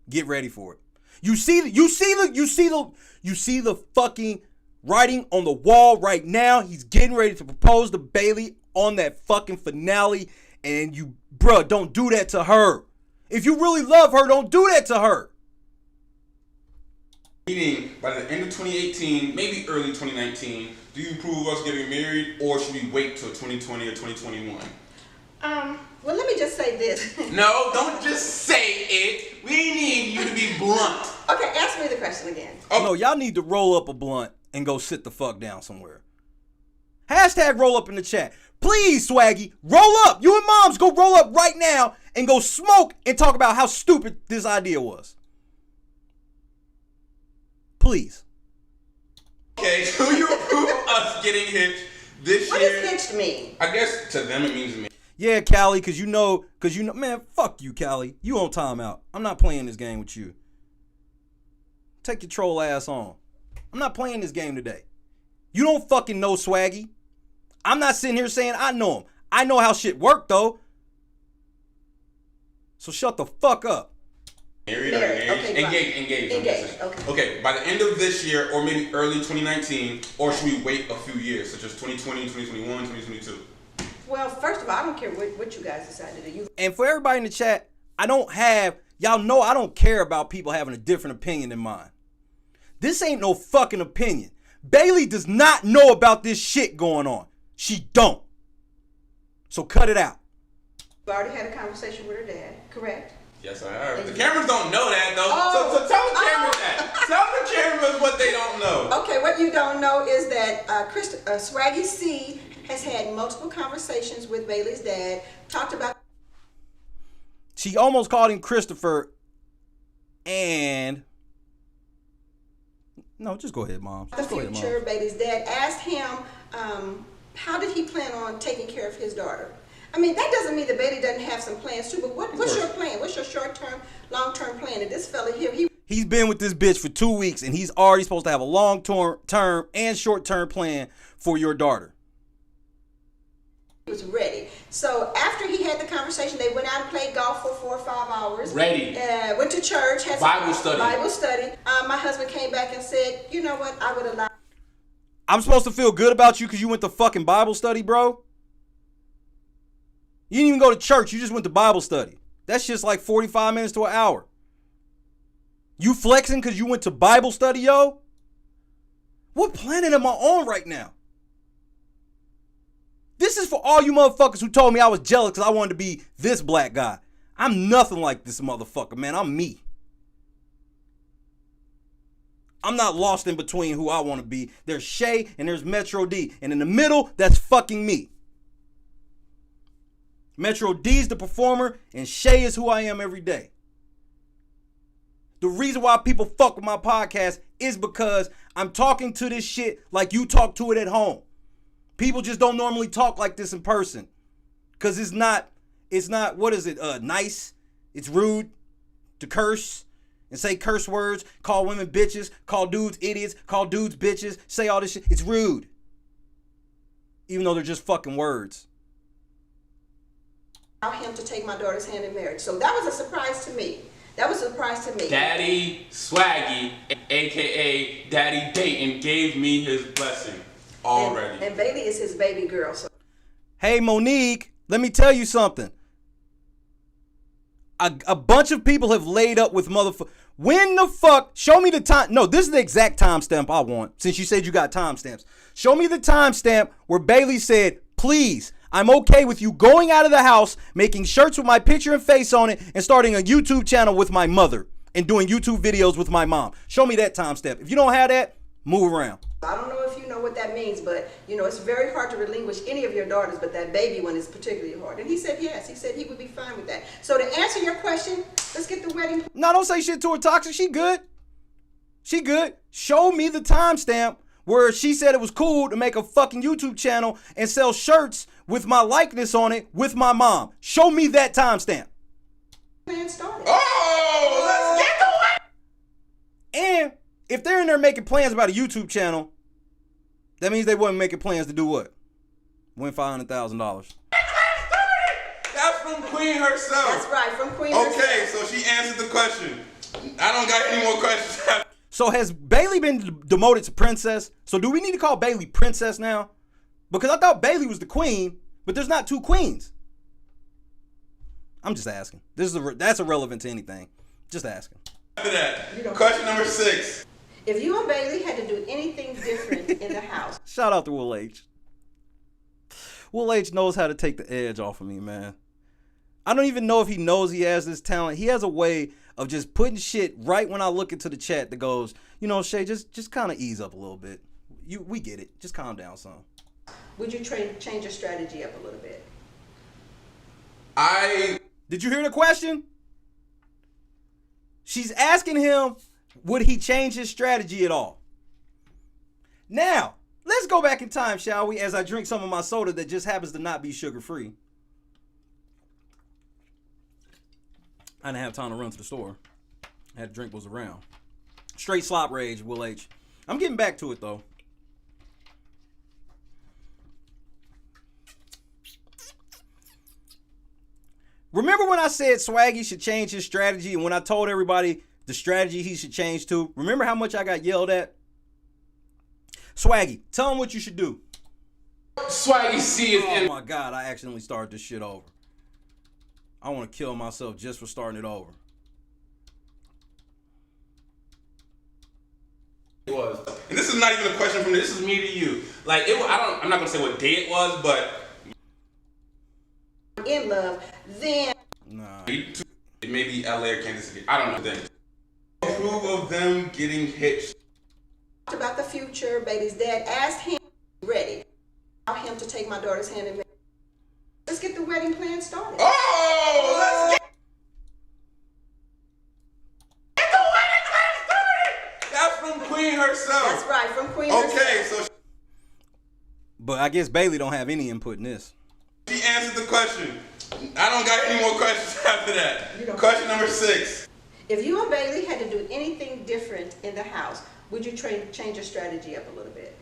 Get ready for it. You see the fucking writing on the wall right now. He's getting ready to propose to Bailey on that fucking finale, and you, bruh, don't do that to her. If you really love her, don't do that to her. Meaning, by the end of 2018, maybe early 2019, do you approve of us getting married, or should we wait till 2020 or 2021? Well, let me just say this. No, don't just say it. We need you to be blunt. Okay, ask me the question again. Oh no, y'all need to roll up a blunt and go sit the fuck down somewhere. Hashtag roll up in the chat. Please, Swaggy, roll up. You and moms go roll up right now and go smoke and talk about how stupid this idea was. Please. Okay, so you approve of us getting hitched this What year? does hitched mean? I guess to them it means me. Yeah, Callie, cause you know, man, fuck you, Callie. You on timeout. I'm not playing this game with you. Take your troll ass on. I'm not playing this game today. You don't fucking know Swaggy. I'm not sitting here saying I know him. I know how shit work though. So shut the fuck up. Married or engaged? Okay, engaged. Okay, by the end of this year or maybe early 2019, or should we wait a few years, such as 2020, 2021, 2022? Well, first of all, I don't care what you guys decide to do. And for everybody in the chat, y'all know I don't care about people having a different opinion than mine. This ain't no fucking opinion. Bailey does not know about this shit going on. She don't. So cut it out. You already had a conversation with her dad, correct? Yes, I heard. The cameras don't know that, though. So tell the cameras that. Tell the cameras what they don't know. Okay, what you don't know is that Swaggy C has had multiple conversations with Bailey's dad, talked about... She almost called him Christopher, and... No, just go ahead, Mom. The future, Bailey's dad asked him, how did he plan on taking care of his daughter? I mean, that doesn't mean that Bailey doesn't have some plans too, but what's your plan? What's your short-term, long-term plan? And this fella here, he's been with this bitch for 2 weeks, and he's already supposed to have a long-term and short-term plan for your daughter. He was ready. So after he had the conversation, they went out and played golf for 4 or 5 hours. Ready. Went to church. Had Bible study. Bible study. My husband came back and said, you know what, I would allow... I'm supposed to feel good about you because you went to fucking Bible study, bro? You didn't even go to church. You just went to Bible study. That's just like 45 minutes to an hour. You flexing because you went to Bible study, yo? What planet am I on right now? This is for all you motherfuckers who told me I was jealous because I wanted to be this black guy. I'm nothing like this motherfucker, man. I'm me. I'm not lost in between who I want to be. There's Shay and there's Metro D. And in the middle, that's fucking me. Metro D's the performer and Shay is who I am every day. The reason why people fuck with my podcast is because I'm talking to this shit like you talk to it at home. People just don't normally talk like this in person. Cause it's not, what is it, nice? It's rude to curse and say curse words, call women bitches, call dudes idiots, call dudes bitches, say all this shit. It's rude. Even though they're just fucking words. Him to take my daughter's hand in marriage. So that was a surprise to me. That was a surprise to me. Daddy Swaggy, a.k.a. Daddy Dayton, gave me his blessing already. And Bailey is his baby girl. So. Hey, Monique, let me tell you something. A bunch of people have laid up with motherfuckers. When the fuck? Show me the time. No, this is the exact timestamp I want. Since you said you got timestamps. Show me the timestamp where Bailey said, please, I'm okay with you going out of the house, making shirts with my picture and face on it, and starting a YouTube channel with my mother and doing YouTube videos with my mom. Show me that timestamp. If you don't have that, move around. I don't know if you know what that means, but you know, it's very hard to relinquish any of your daughters, but that baby one is particularly hard. And he said yes. He said he would be fine with that. So to answer your question, let's get the wedding. No, don't say shit to her, Toxic. She good. She good. Show me the timestamp where she said it was cool to make a fucking YouTube channel and sell shirts with my likeness on it with my mom. Show me that timestamp. Plan started. Oh, let's get the way. And if they're in there making plans about a YouTube channel, that means they wasn't making plans to do what? Win $500,000. That's from Queen herself. That's right, from Queen Okay, herself. so she answered the question. I don't got any more questions. So has Bailey been demoted to princess? So do we need to call Bailey princess now? Because I thought Bailey was the queen, but there's not two queens. I'm just asking. That's irrelevant to anything. Just asking. After that, question number 6. If you and Bailey had to do anything different in the house. Shout out to Will H. Will H knows how to take the edge off of me, man. I don't even know if he knows he has this talent. He has a way of just putting shit right when I look into the chat that goes, you know, Shay, just kind of ease up a little bit. We get it. Just calm down some. Would you change your strategy up a little bit? Did you hear the question? She's asking him, would he change his strategy at all? Now, let's go back in time, shall we, as I drink some of my soda that just happens to not be sugar-free. I didn't have time to run to the store. I had to drink what was around. Straight slop rage, Will H. I'm getting back to it, though. Remember when I said Swaggy should change his strategy, and when I told everybody the strategy he should change to? Remember how much I got yelled at? Swaggy, tell him what you should do. Swaggy C is in. Oh my God, I accidentally started this shit over. I want to kill myself just for starting it over. It was. And this is not even a question from me. This is me to you. Like, I'm not going to say what day it was, but. In love, then. Nah. It may be LA or Kansas City. I don't know. Then. Approve of them getting hitched. About the future, baby's dad asked him, ready, allow him to take my daughter's hand and let's get the wedding plan started. Oh, let's get the wedding plan started. That's from Queen herself. That's right, from Queen herself. Okay, so But I guess Bailey don't have any input in this. she answered the question. I don't got any more questions after that. Question number 6. If you and Bailey had to do anything different in the house, would you change your strategy up a little bit?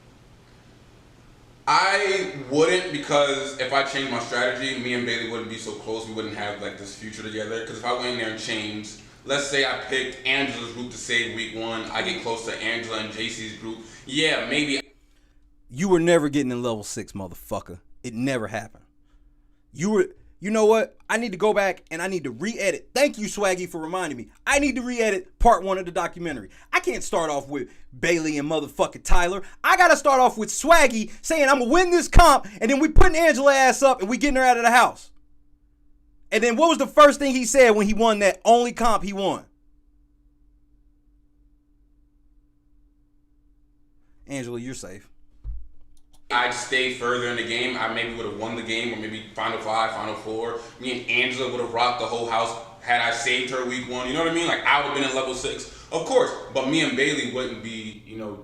I wouldn't, because if I changed my strategy, me and Bailey wouldn't be so close. We wouldn't have like this future together. Because if I went in there and changed, let's say I picked Angela's group to save week 1, I get close to Angela and JC's group. Yeah, maybe. You were never getting in level 6, motherfucker. It never happened. You know what? I need to go back and I need to re-edit. Thank you, Swaggy, for reminding me. I need to re-edit part 1 of the documentary. I can't start off with Bailey and motherfucking Tyler. I gotta start off with Swaggy saying I'm gonna win this comp, and then we putting Angela ass up and we getting her out of the house. And then what was the first thing he said when he won that only comp he won? Angela, you're safe. I'd stay further in the game. I maybe would have won the game, or maybe Final 5, Final 4. Me and Angela would have rocked the whole house had I saved her week 1. You know what I mean? Like, I would have been in level 6. Of course, but me and Bailey wouldn't be,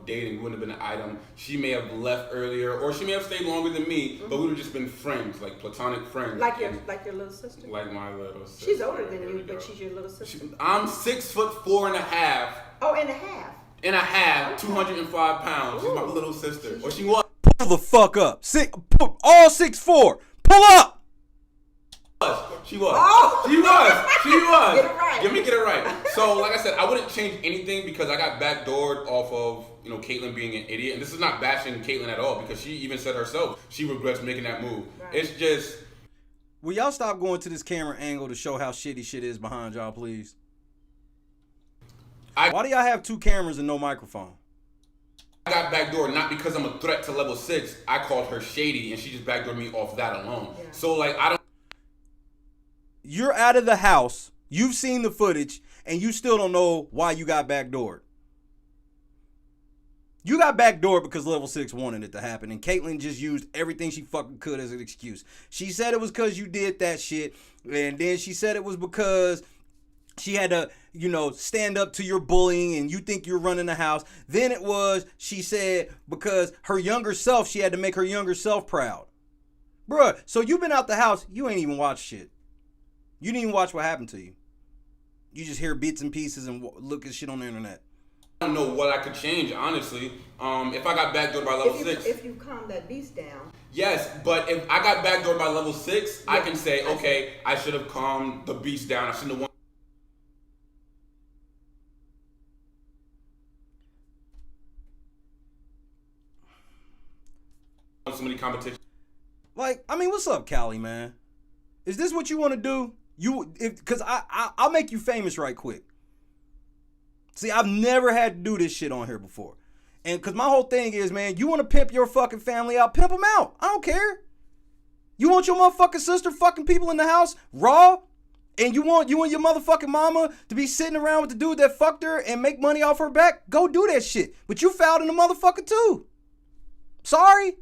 dating. Wouldn't have been an item. She may have left earlier, or she may have stayed longer than me, but we would have just been friends, like platonic friends. Like your little sister? Like my little sister. She's older than you, but she's your little sister. I'm 6'4" and a half. Oh, and a half. And a half, 205 pounds. She's my little sister. Or she was. Pull the fuck up. All 6'4". Pull up. She was. Oh. She was. Get it right. Let me get it right. So, like I said, I wouldn't change anything because I got backdoored off of, Caitlyn being an idiot. And this is not bashing Caitlyn at all, because she even said herself she regrets making that move. Right. It's just. Will y'all stop going to this camera angle to show how shitty shit is behind y'all, please? Why do y'all have 2 cameras and no microphone? I got backdoored not because I'm a threat to level 6. I called her shady, and she just backdoored me off that alone. Yeah. So, I don't. You're out of the house. You've seen the footage, and you still don't know why you got backdoored. You got backdoored because Level 6 wanted it to happen, and Caitlyn just used everything she fucking could as an excuse. She said it was because you did that shit, and then she said it was because she had to, stand up to your bullying and you think you're running the house. Then it was, she said, because her younger self, she had to make her younger self proud. Bruh, so you been out the house, you ain't even watched shit. You didn't even watch what happened to you. You just hear bits and pieces and look at shit on the internet. I don't know what I could change, honestly. If I got backdoored by level 6. If you calm that beast down. Yes, but if I got backdoored by level 6, I can say, okay, I should have calmed the beast down. I shouldn't have won so many competitions. Like, I mean, what's up, Callie, man? Is this what you want to do? Because I'll make you famous right quick. See, I've never had to do this shit on here before. And because my whole thing is, man, you want to pimp your fucking family out, pimp them out. I don't care. You want your motherfucking sister fucking people in the house raw? And you want you and your motherfucking mama to be sitting around with the dude that fucked her and make money off her back? Go do that shit. But you fouled in the motherfucker too. Sorry.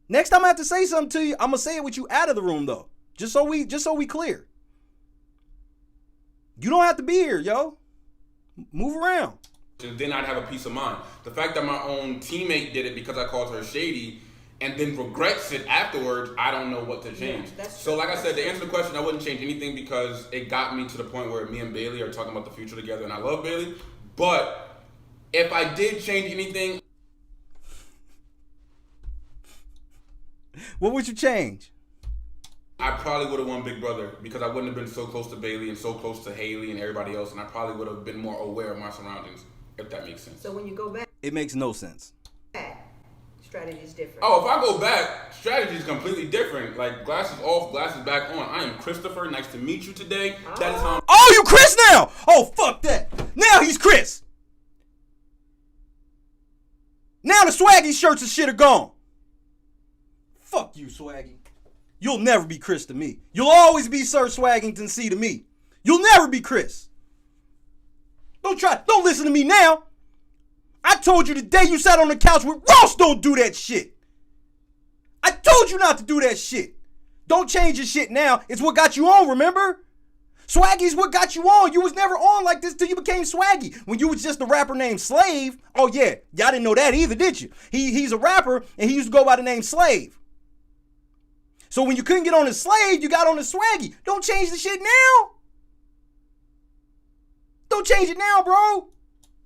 Next time I have to say something to you, I'm gonna say it with you out of the room though. Just so we clear. You don't have to be here, yo. Move around. Then I'd have a peace of mind. The fact that my own teammate did it because I called her shady and then regrets it afterwards, I don't know what to change. So like I said, to answer the question, I wouldn't change anything because it got me to the point where me and Bailey are talking about the future together, and I love Bailey. But if I did change anything, what would you change? I probably would have won Big Brother because I wouldn't have been so close to Bailey and so close to Haley and everybody else, and I probably would have been more aware of my surroundings, if that makes sense. So when you go back, it makes no sense. strategy is different. Oh, if I go back, strategy is completely different. Like, glasses off, glasses back on. I am Christopher. Nice to meet you today. That is how. Oh, you Chris now? Oh, fuck that. Now he's Chris. Now the Swaggy shirts and shit are gone. Fuck you, Swaggy. You'll never be Chris to me. You'll always be Sir Swaggington C to me. You'll never be Chris. Don't listen to me now. I told you the day you sat on the couch with Ross, don't do that shit. I told you not to do that shit. Don't change your shit now. It's what got you on, remember? Swaggy's what got you on. You was never on like this till you became Swaggy. When you was just a rapper named Slave. Oh yeah, y'all didn't know that either, did you? He's a rapper and he used to go by the name Slave. So when you couldn't get on the Slave, you got on the Swaggy. Don't change the shit now. Don't change it now, bro.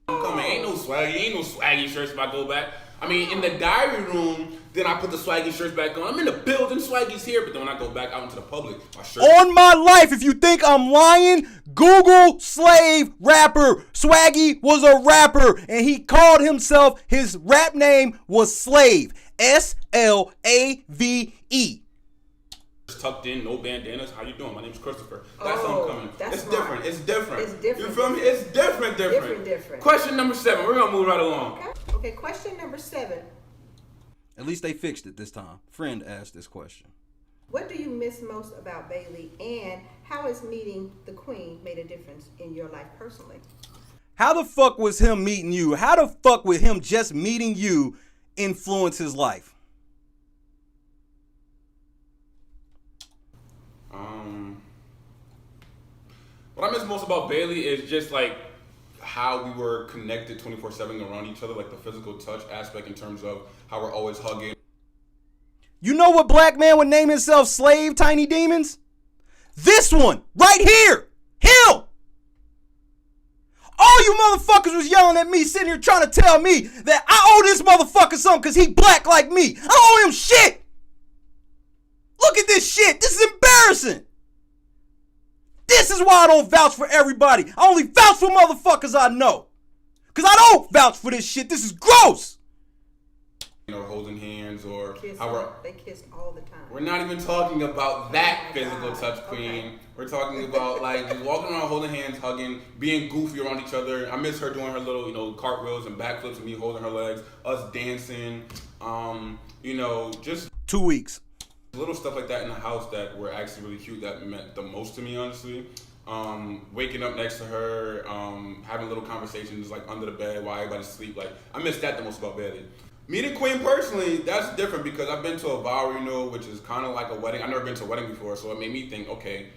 I'm coming. Ain't no swaggy shirts if I go back. I mean, in the diary room, then I put the swaggy shirts back on. I'm in the building, swaggy's here, but then when I go back out into the public, my shirt. On my life, if you think I'm lying, Google Slave rapper. Swaggy was a rapper, and he called himself, his rap name was Slave. S-L-A-V-E. Tucked in, no bandanas. How you doing? My name's Christopher. That's how I'm coming. That's it's smart. different. It's different. It's different. You feel me? It's different. Different. Question number 7. We're gonna move right along. Okay, question number 7. At least they fixed it this time. Friend asked this question. What do you miss most about Bailey, and how has meeting the Queen made a difference in your life personally? How the fuck was him meeting you? How the fuck would him just meeting you influence his life? What I miss most about Bailey is just like how we were connected 24/7 around each other, like the physical touch aspect in terms of how we're always hugging. You know what black man would name himself Slave, Tiny Demons? This one, right here, him. All you motherfuckers was yelling at me, sitting here trying to tell me that I owe this motherfucker something because he black like me. I owe him shit. Look at this shit. This is embarrassing. This is why I don't vouch for everybody. I only vouch for motherfuckers I know. Because I don't vouch for this shit. This is gross. You know, holding hands or They kissed all the time. We're not even talking about that physical touch, Queen. Okay. We're talking about like just walking around, holding hands, hugging, being goofy around each other. I miss her doing her little, cartwheels and backflips and me holding her legs, us dancing, just 2 weeks. Little stuff like that in the house that were actually really cute that meant the most to me, honestly. waking up next to her, having little conversations like under the bed while everybody's asleep. Like, I miss that the most about Bailey. Meeting Queen personally, that's different because I've been to a vow renewal, which is kind of like a wedding. I've never been to a wedding before, so it made me think, okay,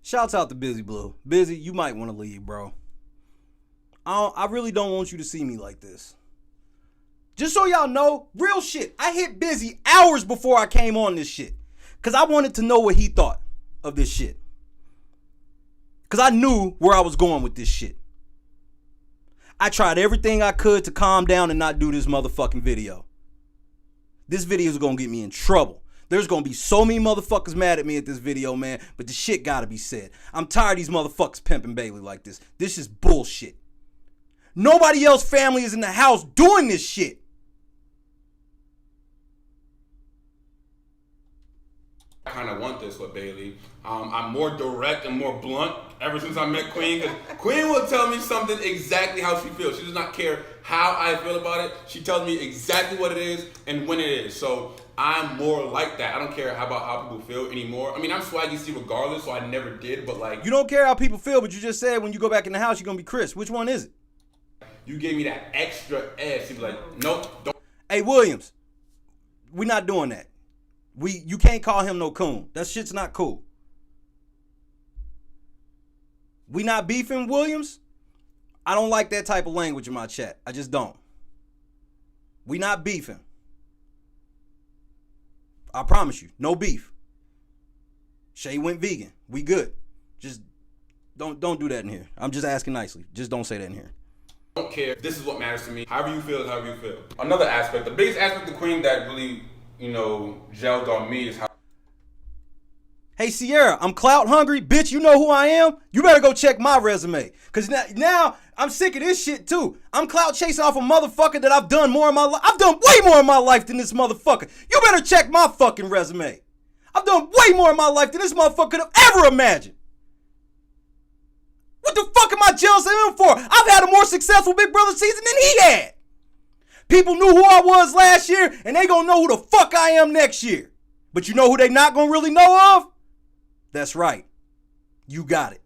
Shouts out to Busy Blue. Busy, you might want to leave, bro. I really don't want you to see me like this. Just so y'all know, real shit. I hit Busy hours before I came on this shit. Because I wanted to know what he thought of this shit. Because I knew where I was going with this shit. I tried everything I could to calm down and not do this motherfucking video. This video is going to get me in trouble. There's going to be so many motherfuckers mad at me at this video, man. But the shit got to be said. I'm tired of these motherfuckers pimping Bailey like this. This is bullshit. Nobody else family is in the house doing this shit. I kind of want this with Bailey. I'm more direct and more blunt ever since I met Queen. Because Queen will tell me something exactly how she feels. She does not care how I feel about it. She tells me exactly what it is and when it is. So I'm more like that. I don't care about how people feel anymore. I mean, I'm Swaggy C regardless, so I never did. But like, you don't care how people feel, but you just said when you go back in the house, you're going to be Chris. Which one is it? You gave me that extra edge. She'd be like, nope, don't. Hey, Williams, we're not doing that. You can't call him no coon. That shit's not cool. We not beefing, Williams. I don't like that type of language in my chat. I just don't. We not beefing. I promise you, no beef. Shay went vegan. We good. Just don't do that in here. I'm just asking nicely. Just don't say that in here. I don't care. This is what matters to me. However you feel is however you feel. Another aspect, the biggest aspect of Queen that really, gelled on me is how. Hey, Sierra, I'm clout hungry. Bitch, you know who I am? You better go check my resume. Because now I'm sick of this shit, too. I'm clout chasing off a motherfucker that I've done more in my life. I've done way more in my life than this motherfucker. You better check my fucking resume. I've done way more in my life than this motherfucker could have ever imagined. What the fuck am I jealous of him for? I've had a more successful Big Brother season than he had. People knew who I was last year, and they gonna know who the fuck I am next year. But you know who they not gonna really know of? That's right. You got it.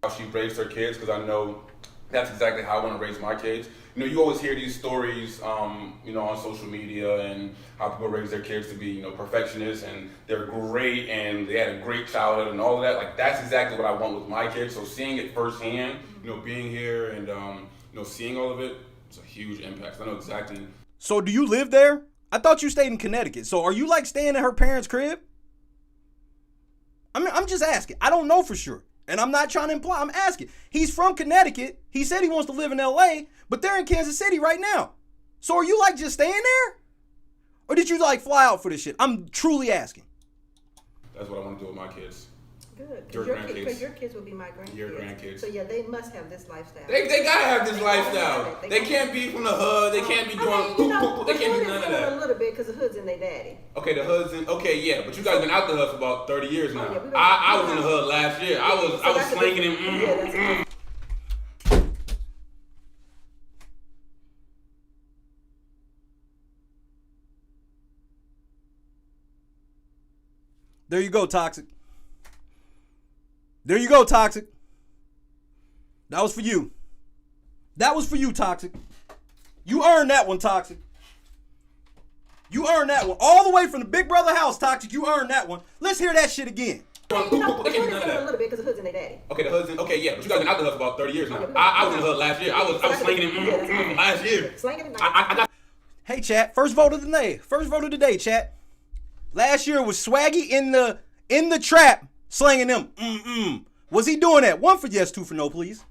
How she raised her kids, because I know that's exactly how I want to raise my kids. You always hear these stories, on social media and how people raise their kids to be, perfectionists and they're great and they had a great childhood and all of that. Like, that's exactly what I want with my kids. So seeing it firsthand, being here and, seeing all of it, it's a huge impact. I know exactly. So do you live there? I thought you stayed in Connecticut. So are you like staying at her parents' crib? I mean, I'm just asking. I don't know for sure. And I'm not trying to imply. I'm asking. He's from Connecticut. He said he wants to live in LA, but they're in Kansas City right now. So are you like just staying there? Or did you like fly out for this shit? I'm truly asking. That's what I want to do with my kids. Good. Because your kids will be my grandkids. Your grandkids. So yeah, they must have this lifestyle. They gotta have this lifestyle. They can't be from the hood. They can't be doing They can't do none of that. A little bit because the hood's in their daddy. Okay, the hood's in. Okay, yeah, but you guys been out the hood for about 30 years now. Yeah, I was in the hood last year. I was slinging him. Yeah, that's There you go, Toxic. There you go, Toxic. That was for you. That was for you, Toxic. You earned that one, Toxic. You earned that one. All the way from the Big Brother house, Toxic. You earned that one. Let's hear that shit again. They can't do none of a little that. bit because the hood's in their daddy. Okay, the hood's in. Okay, yeah, but you guys been out the hood for about 30 years now. I was in the hood last year. I was slinging him last year. Slinging him. I got. Hey, chat. First vote of the day. First vote of the day, chat. Last year was Swaggy in the trap slinging them. Was he doing that? 1 for yes, 2 for no, please.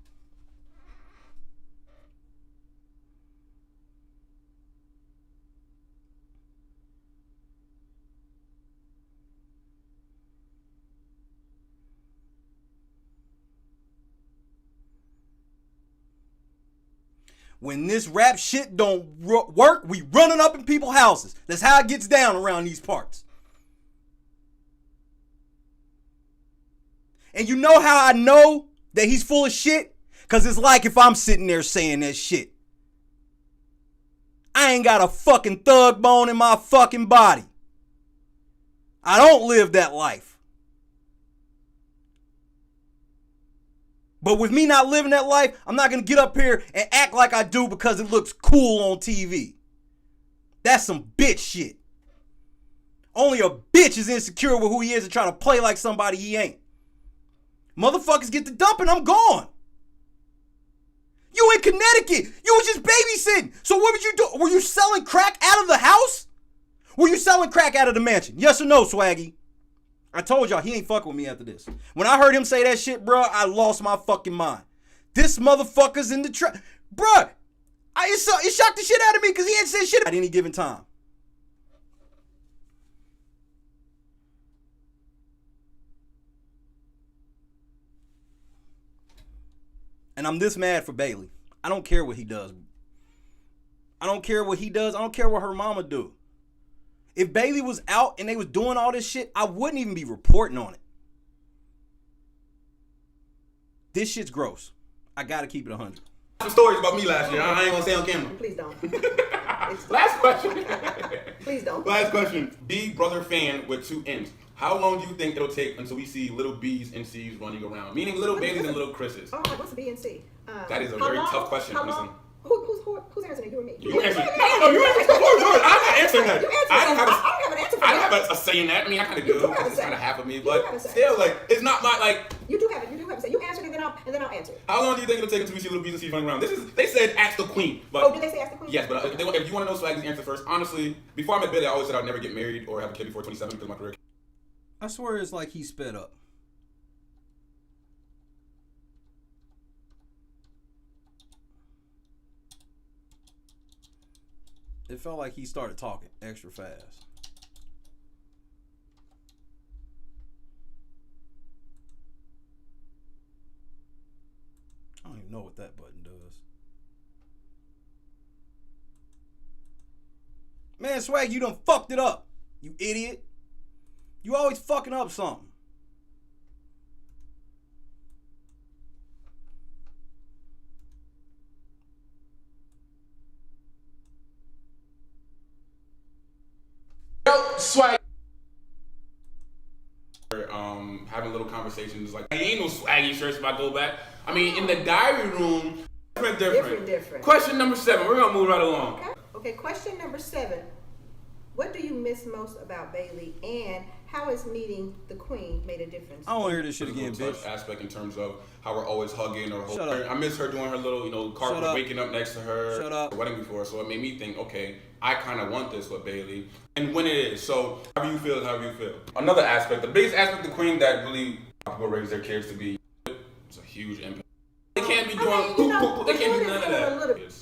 When this rap shit don't work, we running up in people's houses. That's how it gets down around these parts. And you know how I know that he's full of shit? Because it's like if I'm sitting there saying that shit. I ain't got a fucking thug bone in my fucking body. I don't live that life. But with me not living that life, I'm not going to get up here and act like I do because it looks cool on TV. That's some bitch shit. Only a bitch is insecure with who he is and trying to play like somebody he ain't. Motherfuckers get the dumping, I'm gone. You in Connecticut. You was just babysitting. So what would you do? Were you selling crack out of the house? Were you selling crack out of the mansion? Yes or no, Swaggy? I told y'all he ain't fucking with me after this. When I heard him say that shit, bro, I lost my fucking mind. This motherfucker's in the trap. Bruh, it shocked the shit out of me because he ain't said shit at any given time. And I'm this mad for Bailey. I don't care what he does. I don't care what he does. I don't care what her mama do. If Bailey was out and they was doing all this shit, I wouldn't even be reporting on it. This shit's gross. I gotta keep it 100. Some stories about me last year. I ain't gonna say on camera. Please don't. Last question. Please don't. Last question. Big Brother fan with 2 M's. How long do you think it'll take until we see little B's and C's running around? Meaning little Baileys and little Chris's. Oh, what's B and C? That is a very tough question. How Listen. long? Who's answering it? You or me? You answer. No, you answer. I'm not answering that. I don't have an answer for that. I don't have a say in that. I mean, I kind of do. It's kind of half of me, but still, like, it's not my like. You do have a say. You answer it, and then I'll answer it. How long do you think it'll take until we see little B's and C's running around? They said ask the queen. But, oh, did they say ask the queen? Yes, but if you want to know Swaggy's answer first, honestly, before I met Billy, I always said I'd never get married or have a kid before 27 because of my career. I swear it's like he sped up. It felt like he started talking extra fast. I don't even know what that button does. Man, Swag, you done fucked it up, you idiot. You always fucking up something. Swag. Having little conversations like, hey, ain't no Swaggy shirts if I go back. I mean, in the diary room, different. Question number 7. We're gonna move right along. Okay. Question number 7. What do you miss most about Bailey, and how has meeting the queen made a difference? I don't want to hear this shit again, bitch. Aspect in terms of how we're always hugging or holding her. Up. I miss her doing her little carpet, waking up next to her. Shut up. Wedding before, so it made me think, okay, I kind of want this with Bailey. And when it is, so however you feel. Another aspect, the biggest aspect of the queen that really people raise their kids to be, it's a huge impact. They can't be doing, they can't do none of that.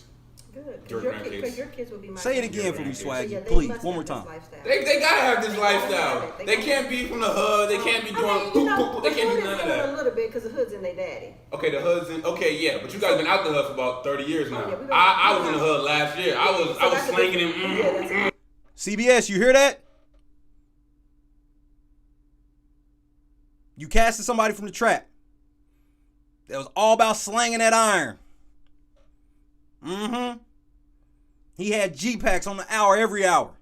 Good. Because your kids will be my Say it again for me, Swaggy, yeah, please, one more time. They gotta have this lifestyle. They can't be from the hood. They can't be doing they can't do none of that. A little bit because the hood's in their daddy. Okay, the hood's in. Okay, yeah, but you guys been out the hood for about 30 years now. Yeah, I was in the hood last year. I was slanging him. CBS, you hear that? You casted somebody from the trap. That was all about slanging that iron. Mm-hmm. He had G-Packs on the hour every hour.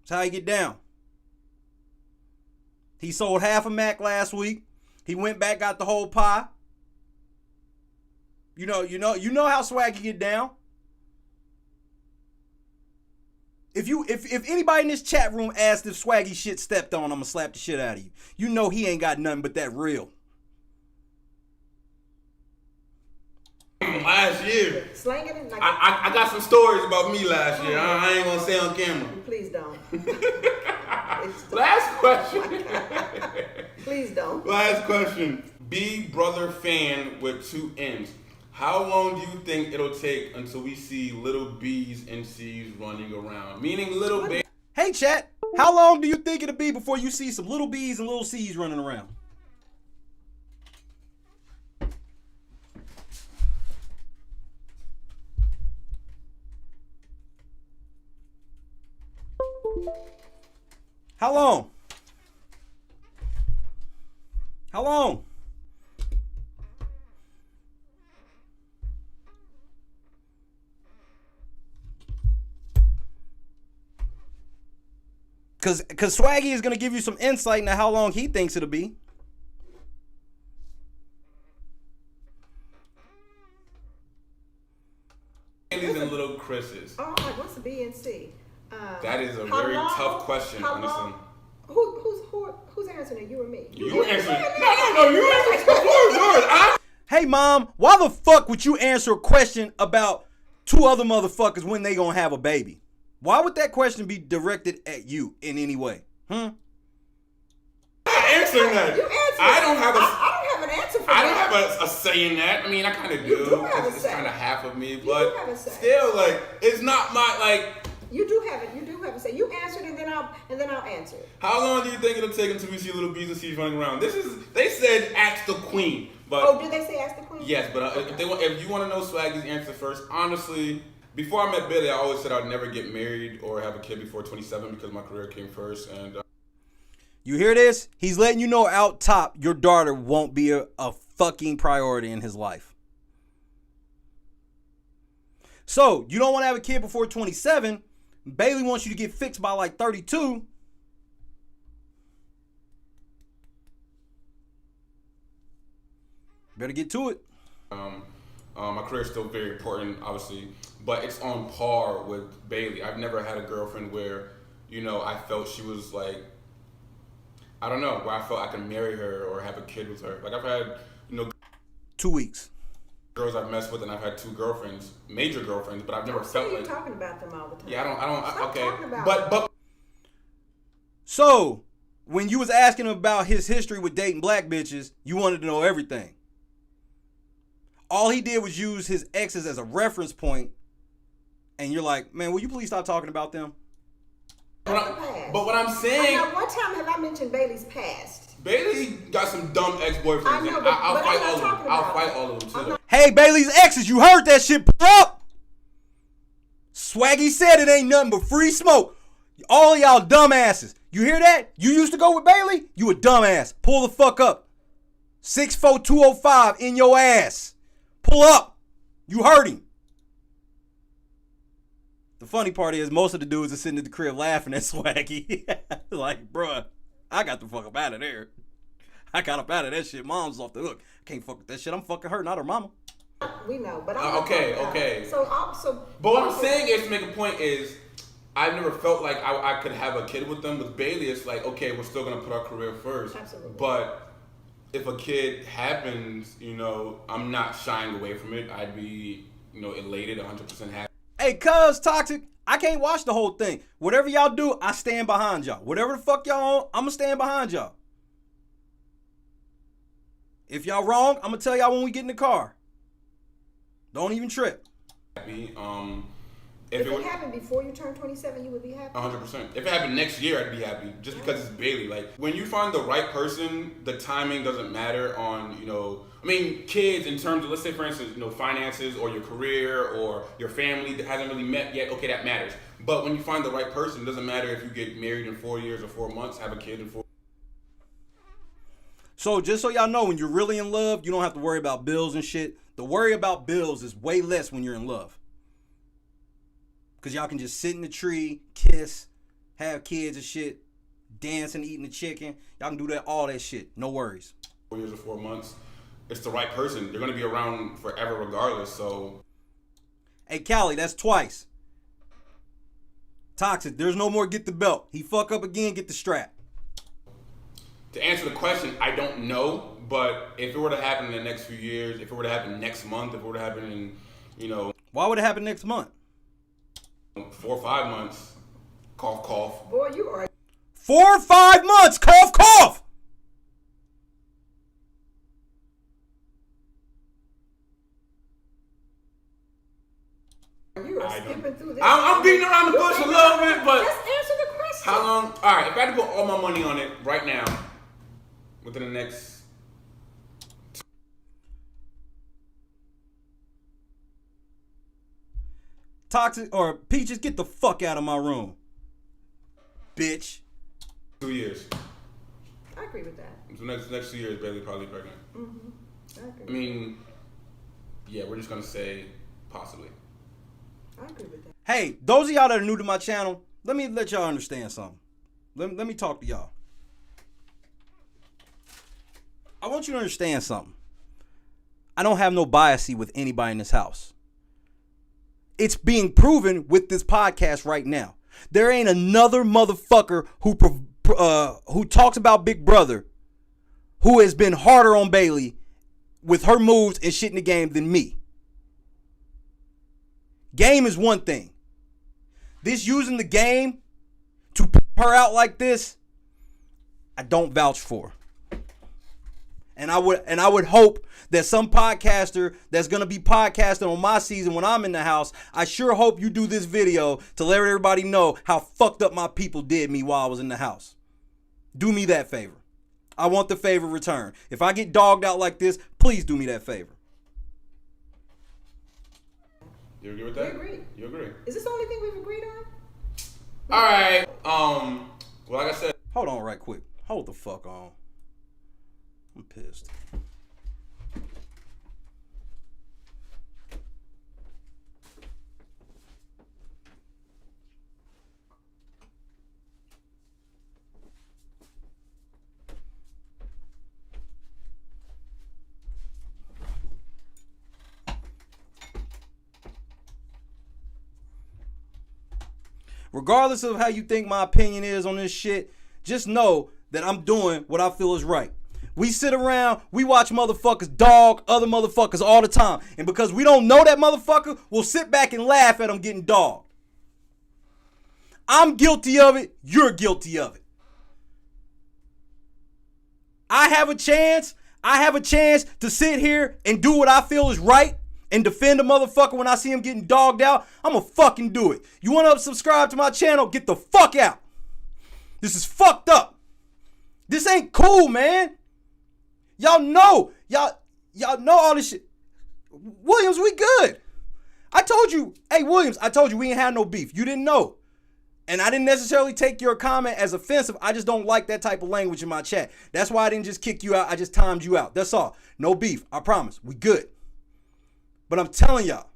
That's how he get down. He sold half a Mac last week. He went back, got the whole pie. You know how Swaggy get down. If anybody in this chat room asked if Swaggy shit stepped on, I'm gonna slap the shit out of you. You know he ain't got nothing but that real. Last year. Slanging it like I got some stories about me last year. I ain't gonna say on camera. Please don't. Last question. Please don't. Last question. Big Brother fan with 2 M's. How long do you think it'll take until we see little B's and C's running around? Meaning little baby. Hey chat, how long do you think it'll be before you see some little B's and little C's running around? How long? How long? Cause Swaggy is gonna give you some insight into how long he thinks it'll be. and little Chris's? Oh, like what's the B and C? That is a how very long- tough question. how Honestly. long- Who's answering it? You or me? You answer. No. You answer. The floor is yours. Hey, Mom, why the fuck would you answer a question about two other motherfuckers when they gonna have a baby? Why would that question be directed at you in any way? I'm not answering that. You answer. I don't have a. I don't have an answer for I that. don't have a say in that. I mean, I kind of do. You do have a It's say. kind of half of me, do but have a say. still, like, it's not my like. You do have it. You do have a say. You answered and then I'll answer it. How long do you think it'll take until we see little B's and C's running around? They said ask the queen, but Oh, did they say ask the queen? yes, but if you want to know Swaggy's answer first, honestly, before I met Billy, I always said I'd never get married or have a kid before 27 because my career came first, and You hear this? He's letting you know out top your daughter won't be a fucking priority in his life. So, you don't want to have a kid before 27. Bailey wants you to get fixed by like 32. Better get to it. my career is still very important, obviously, but it's on par with Bailey. I've never had a girlfriend where, I felt she was like, I don't know, where I felt I could marry her or have a kid with her. Like I've had, 2 weeks. girls I've messed with, and I've had two girlfriends, major girlfriends, but I've never So felt you're like. talking about them all the time. Yeah, I don't. Stop Okay, talking about but So, when you was asking him about his history with dating black bitches, you wanted to know everything. All he did was use his exes as a reference point, and you're like, man, will you please stop talking about them? but what I'm saying, Now, one time have I mentioned Bailey's past? Bailey got some dumb ex-boyfriends, I know, and but- I'll but fight I'm not all of them. talking I'll about fight it. all of them I'm too. not- Hey, Bailey's exes, you heard that shit. Pull up. Swaggy said it ain't nothing but free smoke. All of y'all dumbasses. You hear that? You used to go with Bailey? You a dumbass. Pull the fuck up. 64205 in your ass. Pull up. You heard him. The funny part is most of the dudes are sitting at the crib laughing at Swaggy. Like, bruh, I got the fuck up out of there. I got up out of that shit. Mom's off the hook. Can't fuck with that shit. I'm fucking her, not her mama. We know, but I'm not Okay, talking about okay. it. So But what I'm saying is, to make a point is, I've never felt like I could have a kid with them. With Bailey, it's like, okay, we're still gonna put our career first. Absolutely. But if a kid happens, I'm not shying away from it. I'd be, elated, 100% happy. Hey, cuz, Toxic, I can't watch the whole thing. Whatever y'all do, I stand behind y'all. Whatever the fuck y'all on, I'ma stand behind y'all. If y'all wrong, I'ma tell y'all when we get in the car. Don't even trip. Happy. if it happened before you turned 27, you would be happy? 100%. If it happened next year, I'd be happy. Just because it's Bailey. Like, when you find the right person, the timing doesn't matter on, kids in terms of, let's say, for instance, finances or your career or your family that hasn't really met yet. Okay, that matters. But when you find the right person, it doesn't matter if you get married in 4 years or 4 months, have a kid in 4. So just so y'all know, when you're really in love, you don't have to worry about bills and shit. The worry about bills is way less when you're in love. Because y'all can just sit in the tree, kiss, have kids and shit, dance and eating the chicken. Y'all can do that, all that shit. No worries. 4 years or 4 months, it's the right person. They're going to be around forever regardless, so. Hey, Callie, that's twice. Toxic, there's no more get the belt. He fuck up again, get the strap. To answer the question, I don't know, but if it were to happen in the next few years, if it were to happen next month, if it were to happen in, Why would it happen next month? 4 or 5 months, cough, cough. Boy, you are. 4 or 5 months, cough, cough. You are skipping through this. I'm beating around the bush a little bit, but Just answer the question. how long? All right, if I had to put all my money on it right now, within the next. Toxic or Peaches, get the fuck out of my room, bitch. 2 years. I agree with that. So next 2 years, Bailey probably pregnant. I agree. I mean, yeah, we're just gonna say possibly. I agree with that. Hey, those of y'all that are new to my channel, let me let y'all understand something. Let me talk to y'all. I want you to understand something. I don't have no bias with anybody in this house. it's being proven with this podcast right now. There ain't another motherfucker who talks about Big Brother who has been harder on Bailey with her moves and shit in the game than me. Game is one thing. This using the game to put her out like this, I don't vouch for. And I would hope that some podcaster that's going to be podcasting on my season when I'm in the house, I sure hope you do this video to let everybody know how fucked up my people did me while I was in the house. Do me that favor. I want the favor returned. If I get dogged out like this, please do me that favor. You agree with that? We agree. You agree? Is this the only thing we've agreed on? All right. Well, like I said. Hold on right quick. Hold the fuck on. I'm pissed. Regardless of how you think my opinion is on this shit, just know that I'm doing what I feel is right. We sit around, we watch motherfuckers dog other motherfuckers all the time. And because we don't know that motherfucker, we'll sit back and laugh at them getting dogged. I'm guilty of it, you're guilty of it. I have a chance to sit here and do what I feel is right and defend a motherfucker when I see him getting dogged out. I'ma fucking do it. You wanna subscribe to my channel? Get the fuck out. This is fucked up. This ain't cool, man. Y'all know all this shit. Williams, we good. I told you, hey Williams, I told you we ain't had no beef. You didn't know. And I didn't necessarily take your comment as offensive. I just don't like that type of language in my chat. That's why I didn't just kick you out. I just timed you out. That's all. No beef. I promise. We good. But I'm telling y'all.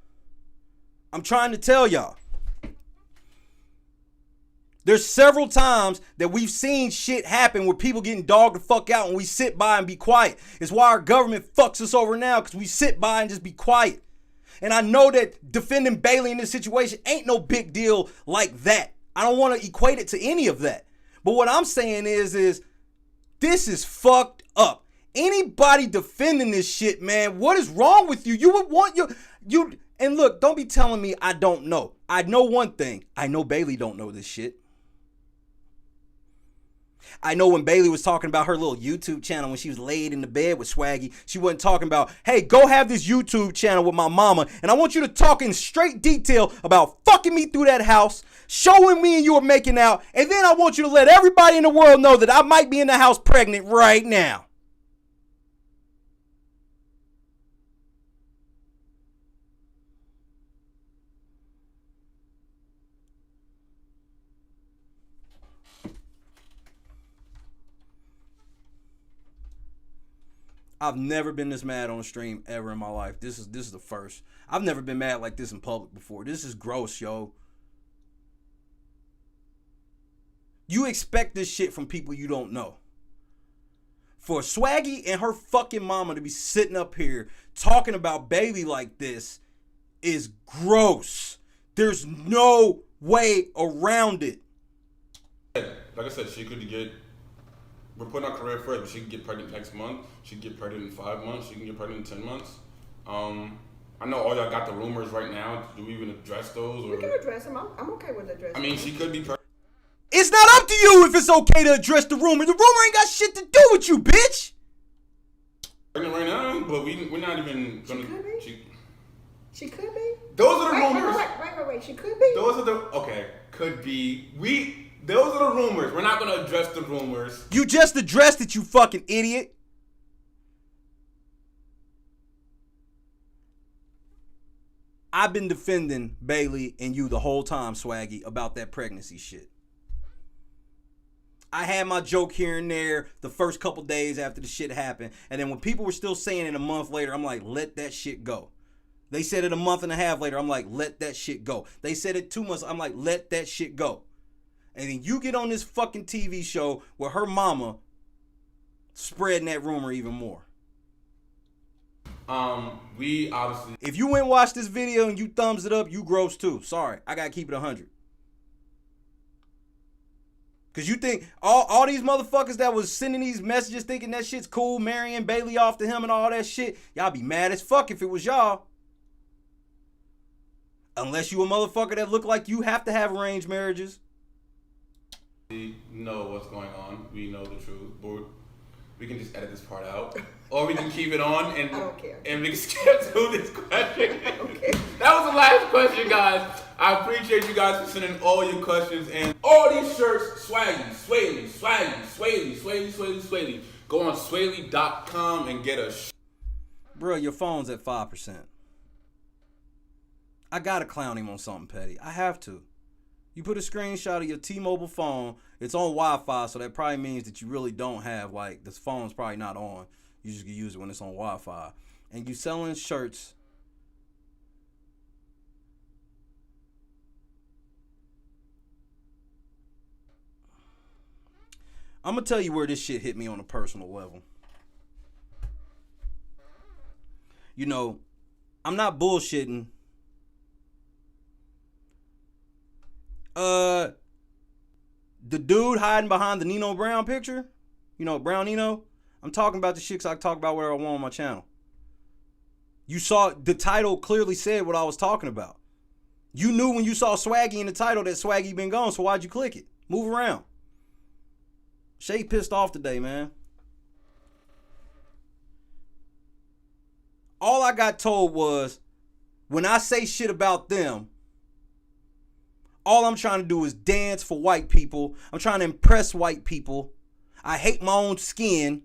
I'm trying to tell y'all. There's several times that we've seen shit happen where people getting dogged the fuck out and we sit by and be quiet. It's why our government fucks us over now, because we sit by and just be quiet. And I know that defending Bailey in this situation ain't no big deal like that. I don't want to equate it to any of that. But what I'm saying is this is fucked up. Anybody defending this shit, man, what is wrong with you? You would want you and look, don't be telling me I don't know. I know one thing. I know Bailey don't know this shit. I know when Bailey was talking about her little YouTube channel when she was laid in the bed with Swaggy, she wasn't talking about, hey, go have this YouTube channel with my mama, and I want you to talk in straight detail about fucking me through that house, showing me and you are making out, and then I want you to let everybody in the world know that I might be in the house pregnant right now. I've never been this mad on a stream ever in my life. This is the first. I've never been mad like this in public before. This is gross, yo. You expect this shit from people you don't know. For Swaggy and her fucking mama to be sitting up here talking about Bailey like this is gross. There's no way around it. Like I said, she could get. We're putting our career first, but she can get pregnant next month. She can get pregnant in 5 months. She can get pregnant in 10 months. I know all y'all got the rumors right now. Do we even address those? Or? We can address them. I'm okay with addressing them. I mean, she could be pregnant. It's not up to you if it's okay to address the rumor. The rumor ain't got shit to do with you, bitch. Pregnant right now, but we're not even gonna. She could be. Those are the rumors. Wait. She could be. Those are the could be. Those are the rumors. We're not gonna address the rumors. You just addressed it, you fucking idiot. I've been defending Bailey and you the whole time, Swaggy, about that pregnancy shit. I had my joke here and there the first couple days after the shit happened. And then when people were still saying it a month later, I'm like, let that shit go. They said it a month and a half later. I'm like, let that shit go. They said it 2 months. I'm like, let that shit go. And then you get on this fucking TV show where her mama spreading that rumor even more. We obviously. If you went and watched this video and you thumbs it up, you gross too. Sorry, I gotta keep it 100. Cause you think all these motherfuckers that was sending these messages thinking that shit's cool, marrying Bailey off to him and all that shit, y'all be mad as fuck if it was y'all. Unless you a motherfucker that look like you have to have arranged marriages. We know what's going on. We know the truth. But we can just edit this part out. Or we can keep it on and I don't care. And we can skip through this question. Okay. That was the last question, guys. I appreciate you guys for sending all your questions and all these shirts, swaggy. Go on swaley.com and get a Bro, your phone's at 5%. I gotta clown him on something petty. I have to. You put a screenshot of your T-Mobile phone. It's on Wi-Fi, so that probably means that you really don't have, like, this phone's probably not on. You just can use it when it's on Wi-Fi. And you selling shirts. I'm gonna tell you where this shit hit me on a personal level. You know, I'm not bullshitting. The dude hiding behind the Nino Brown picture, you know, Brown Nino, I'm talking about the shit 'cause I talk about whatever I want on my channel. You saw the title clearly said what I was talking about. You knew when you saw Swaggy in the title that Swaggy been gone, so why'd you click it? Move around. Shay pissed off today, man. All I got told was, when I say shit about them, all I'm trying to do is dance for white people. I'm trying to impress white people. I hate my own skin.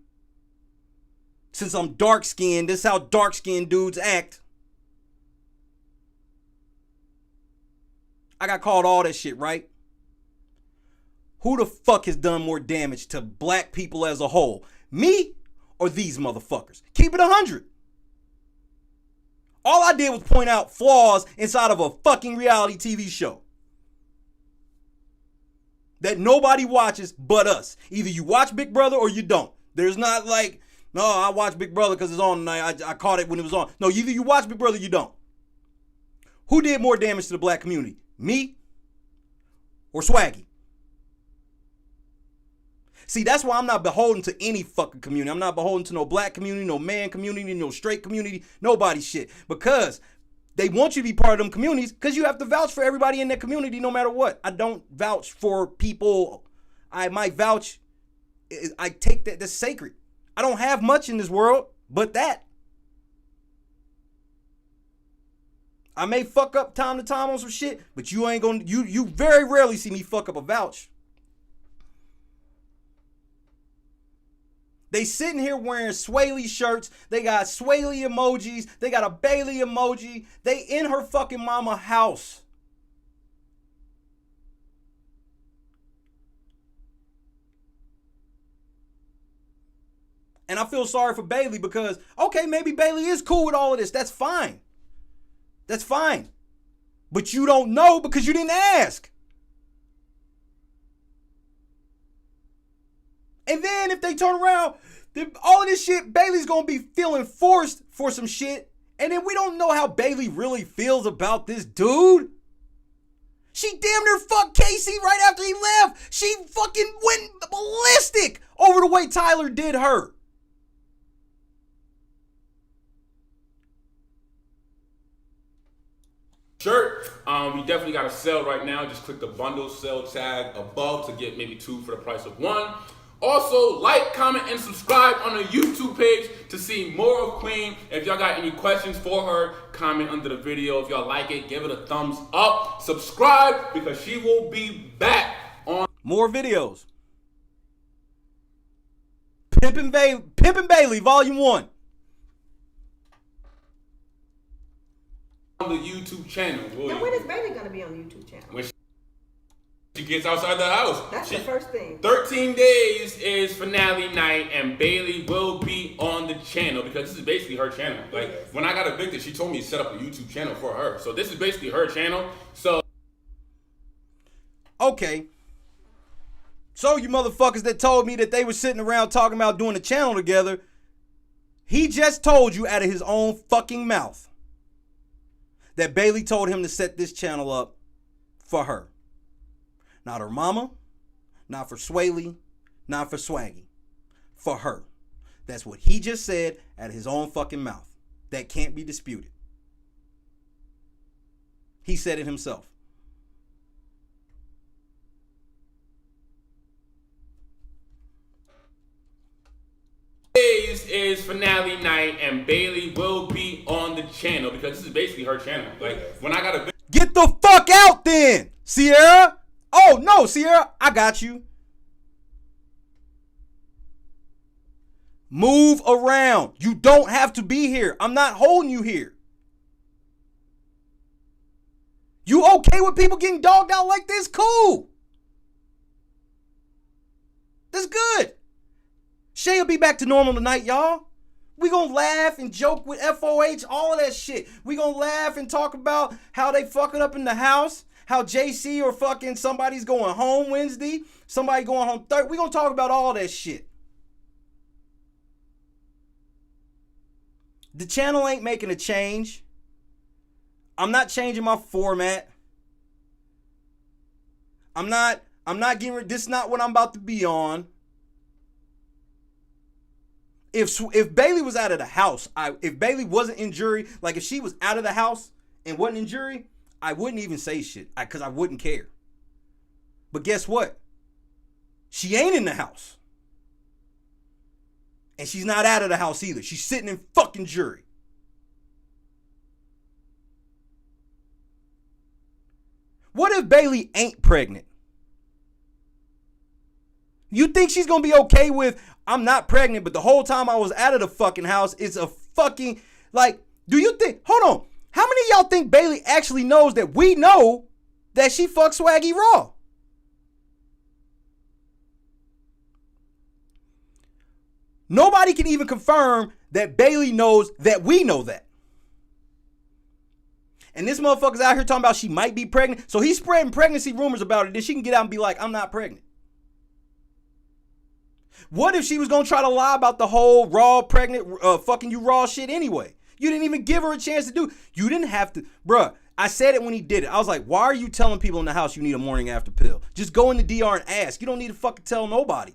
Since I'm dark skinned, this is how dark skinned dudes act. I got called all that shit, right? Who the fuck has done more damage to black people as a whole? Me or these motherfuckers? Keep it 100. All I did was point out flaws inside of a fucking reality TV show that nobody watches but us. Either you watch Big Brother or you don't. There's not like, no, I watch Big Brother because it's on tonight. I caught it when it was on. No, either you watch Big Brother or you don't. Who did more damage to the black community? Me or Swaggy? See, that's why I'm not beholden to any fucking community. I'm not beholden to no black community, no man community, no straight community, nobody shit. Because they want you to be part of them communities because you have to vouch for everybody in that community no matter what. I don't vouch for people. I might vouch. I take that. That's sacred. I don't have much in this world but that. I may fuck up time to time on some shit, but you ain't gonna, you very rarely see me fuck up a vouch. They sitting here wearing Swaley shirts. They got Swaley emojis. They got a Bailey emoji. They in her fucking mama house. And I feel sorry for Bailey because, okay, maybe Bailey is cool with all of this. That's fine. That's fine. But you don't know because you didn't ask. And then if they turn around, all of this shit, Bailey's going to be feeling forced for some shit. And then we don't know how Bailey really feels about this dude. She damn near fucked Casey right after he left. She fucking went ballistic over the way Tyler did her. shirt. We definitely got a sale right now. Just click the bundle sale tag above to get maybe 2 for the price of 1. Also, like, comment, and subscribe on the YouTube page to see more of Queen. If y'all got any questions for her, comment under the video. If y'all like it, give it a thumbs up. Subscribe because she will be back on more videos. Pimpin' Bailey, Volume 1. on the YouTube channel. Now, when is Bailey going to be on the YouTube channel? When she gets outside the house. That's the first thing. 13 days is finale night, and Bailey will be on the channel because this is basically her channel. Like, when I got evicted, she told me to set up a YouTube channel for her. So this is basically her channel. So okay. So you motherfuckers that told me that they were sitting around talking about doing a channel together, He just told you out of his own fucking mouth that Bailey told him to set this channel up for her. Not her mama, not for Swayley, not for Swaggy. For her. That's what he just said out of his own fucking mouth. That can't be disputed. He said it himself. Days is finale night, and Bailey will be on the channel because this is basically her channel. Like, when I got a Get the fuck out then, Sierra. Oh, no, Sierra, I got you. Move around. You don't have to be here. I'm not holding you here. You okay with people getting dogged out like this? Cool. That's good. Shay will be back to normal tonight, y'all. We gonna laugh and joke with FOH, all of that shit. We gonna laugh and talk about how they fucking up in the house, how JC or fucking somebody's going home Wednesday, somebody going home Thursday. We gonna talk about all that shit. The channel ain't making a change. I'm not changing my format. I'm not getting rid. This is not what I'm about to be on. If Bailey was out of the house, if Bailey wasn't in jury, like if she was out of the house and wasn't in jury, I wouldn't even say shit because I wouldn't care. But guess what? She ain't in the house. And she's not out of the house either. She's sitting in fucking jury. What if Bailey ain't pregnant? You think she's gonna be okay with, I'm not pregnant, but the whole time I was out of the fucking house, it's a fucking, like, do you think, hold on, how many of y'all think Bailey actually knows that we know that she fucks Swaggy raw? Nobody can even confirm that Bailey knows that we know that. And this motherfucker's out here talking about she might be pregnant. So he's spreading pregnancy rumors about her. Then she can get out and be like, I'm not pregnant. What if she was going to try to lie about the whole raw pregnant, fucking you raw shit anyway? You didn't even give her a chance to do. You didn't have to. Bruh, I said it when he did it. I was like, why are you telling people in the house you need a morning after pill? Just go in the DR and ask. You don't need to fucking tell nobody.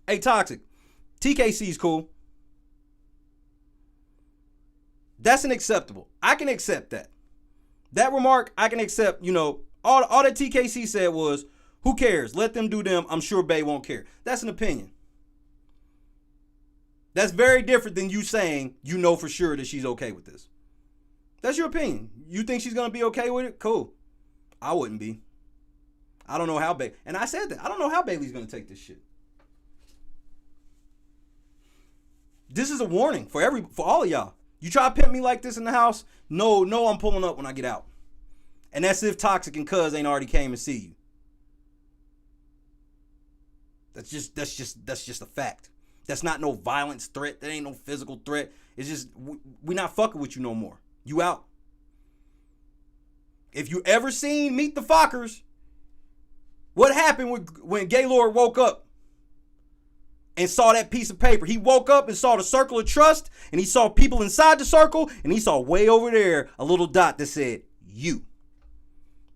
Hey, Toxic. TKC's cool. That's an acceptable. I can accept that. That remark, I can accept, you know, all that TKC said was, who cares? Let them do them. I'm sure Bae won't care. That's an opinion. That's very different than you saying you know for sure that she's okay with this. That's your opinion. You think she's going to be okay with it? Cool. I wouldn't be. I don't know how Bae, and I said that. I don't know how Bailey's going to take this shit. This is a warning for all of y'all. You try to pimp me like this in the house, no, I'm pulling up when I get out. And that's if Toxic and Cuz ain't already came and see you. That's just a fact. That's not no violence threat. That ain't no physical threat. It's just we not fucking with you no more. You out. If you ever seen Meet the Fockers, what happened when Gaylord woke up and saw that piece of paper? He woke up and saw the circle of trust, and he saw people inside the circle, and he saw way over there a little dot that said, you.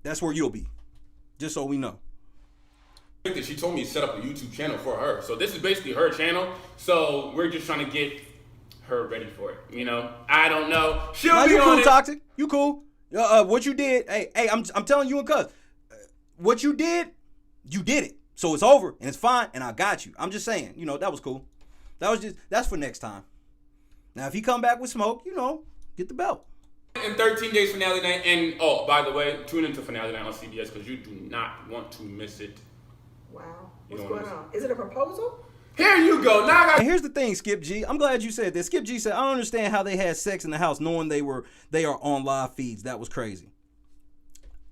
That's where you'll be. Just so we know. that she told me to set up a YouTube channel for her. So this is basically her channel. So we're just trying to get her ready for it. You know, I don't know. She'll now, be you on cool, it. Toxic. You cool. What you did, hey, I'm telling you and Cuz, what you did it. So it's over and it's fine and I got you. I'm just saying, you know, that was cool. That's for next time. Now, if he come back with smoke, you know, get the belt. In 13 days finale night, and oh, by the way, tune into finale night on CBS because you do not want to miss it. Wow. You What's don't wanna going on? Is it a proposal? Here you go. Now I got. And here's the thing, Skip G. I'm glad you said that. Skip G said, I don't understand how they had sex in the house knowing they are on live feeds. That was crazy.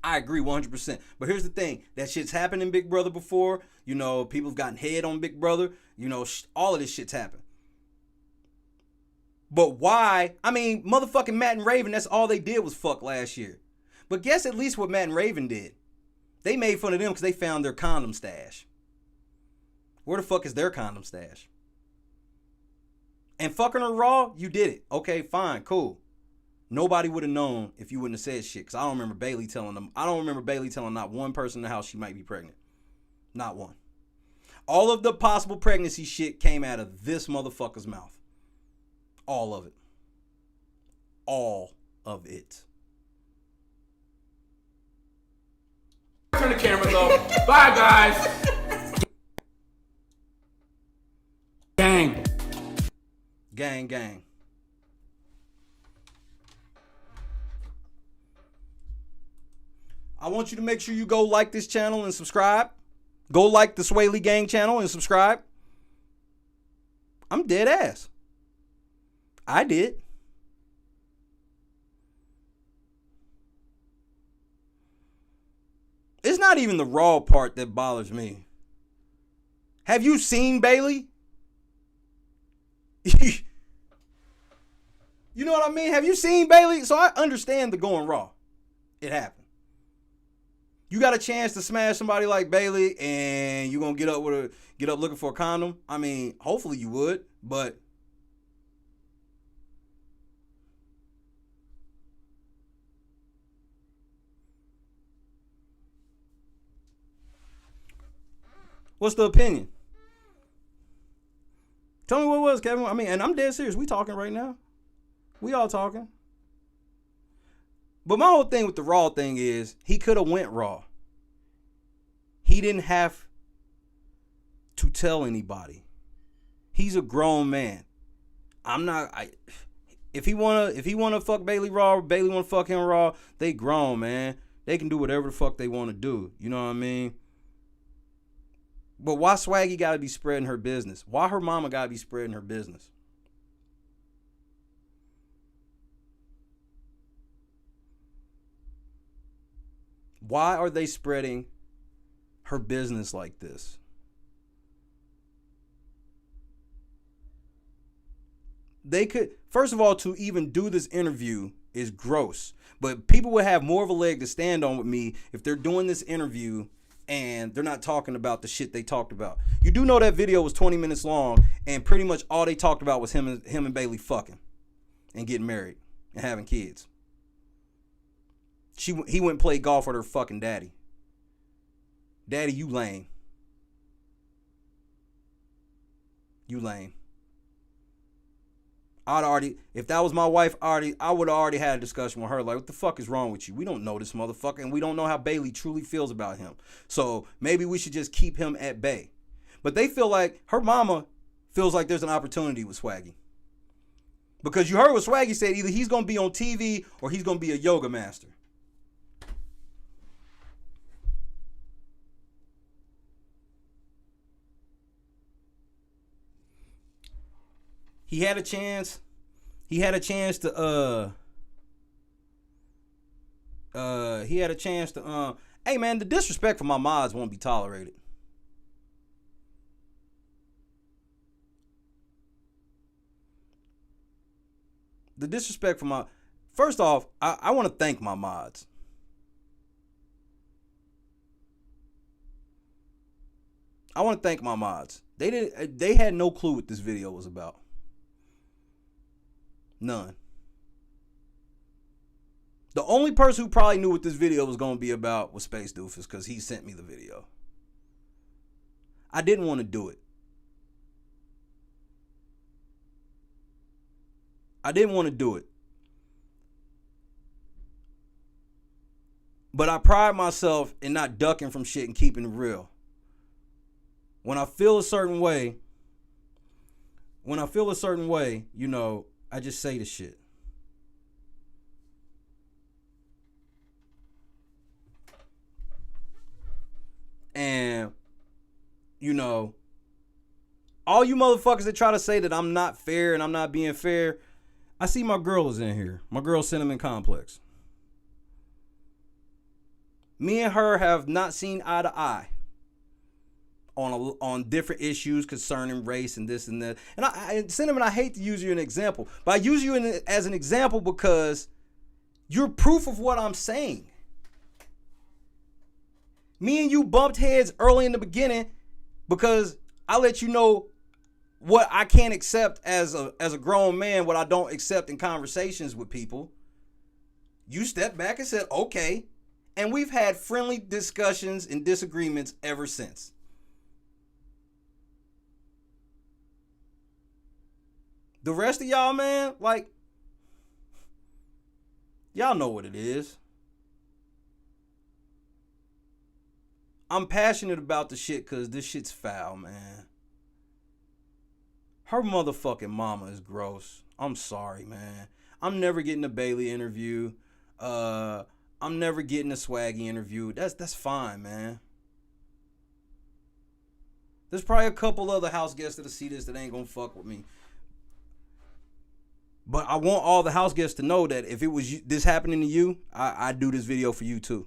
I agree 100%. But here's the thing. That shit's happened in Big Brother before. You know, people have gotten head on Big Brother. You know, all of this shit's happened. But why? I mean, motherfucking Matt and Raven, that's all they did was fuck last year. But guess at least what Matt and Raven did. They made fun of them because they found their condom stash. Where the fuck is their condom stash? And fucking her raw, you did it. Okay, fine, cool. Nobody would have known if you wouldn't have said shit. Because I don't remember Bailey telling them. I don't remember Bailey telling not one person in the house she might be pregnant. Not one. All of the possible pregnancy shit came out of this motherfucker's mouth. All of it. All of it. Turn the cameras off. Bye, guys. Gang. Gang, gang. I want you to make sure you go like this channel and subscribe. Go like the Swaley Gang channel and subscribe. I'm dead ass. I did. It's not even the raw part that bothers me. Have you seen Bailey? You know what I mean? Have you seen Bailey? So I understand the going raw. It happened. You got a chance to smash somebody like Bailey and you gonna get up looking for a condom? I mean, hopefully you would, but what's the opinion? Tell me what it was, Kevin. I mean, and I'm dead serious. We talking right now. We all talking. But my whole thing with the raw thing is he could have went raw. He didn't have to tell anybody. He's a grown man. If he wanna fuck Bailey raw, or Bailey wanna fuck him raw, they grown, man. They can do whatever the fuck they want to do. You know what I mean? But why Swaggy gotta be spreading her business? Why her mama gotta be spreading her business? Why are they spreading her business like this? They could, first of all, to even do this interview is gross. But people would have more of a leg to stand on with me if they're doing this interview and they're not talking about the shit they talked about. You do know that video was 20 minutes long and pretty much all they talked about was him and Bailey fucking and getting married and having kids. He went and played golf with her fucking daddy. Daddy, you lame. You lame. If that was my wife, I would have already had a discussion with her. Like, what the fuck is wrong with you? We don't know this motherfucker, and we don't know how Bailey truly feels about him. So maybe we should just keep him at bay. But they feel like her mama feels like there's an opportunity with Swaggy. Because you heard what Swaggy said, either he's going to be on TV or he's going to be a yoga master. He had a chance to hey man, the disrespect for my mods won't be tolerated. The disrespect for my, first off, I want to thank my mods. I want to thank my mods. They had no clue what this video was about. None. The only person who probably knew what this video was going to be about was Space Doofus because he sent me the video. I didn't want to do it. But I pride myself in not ducking from shit and keeping it real. When I feel a certain way, you know, I just say the shit. And, you know, all you motherfuckers that try to say that I'm not fair and I'm not being fair, I see my girl is in here. My girl Cinnamon Complex. Me and her have not seen eye to eye on different issues concerning race and this and that. And Cinnamon, I hate to use you as an example, but I use you as an example because you're proof of what I'm saying. Me and you bumped heads early in the beginning because I let you know what I can't accept as a grown man, what I don't accept in conversations with people. You stepped back and said, okay. And we've had friendly discussions and disagreements ever since. The rest of y'all, man, like, y'all know what it is. I'm passionate about the shit because this shit's foul, man. Her motherfucking mama is gross. I'm sorry, man. I'm never getting a Bailey interview. I'm never getting a Swaggy interview. That's fine, man. There's probably a couple other house guests that'll see this that ain't gonna fuck with me. But I want all the house guests to know that if it was this happening to you, I'd do this video for you too.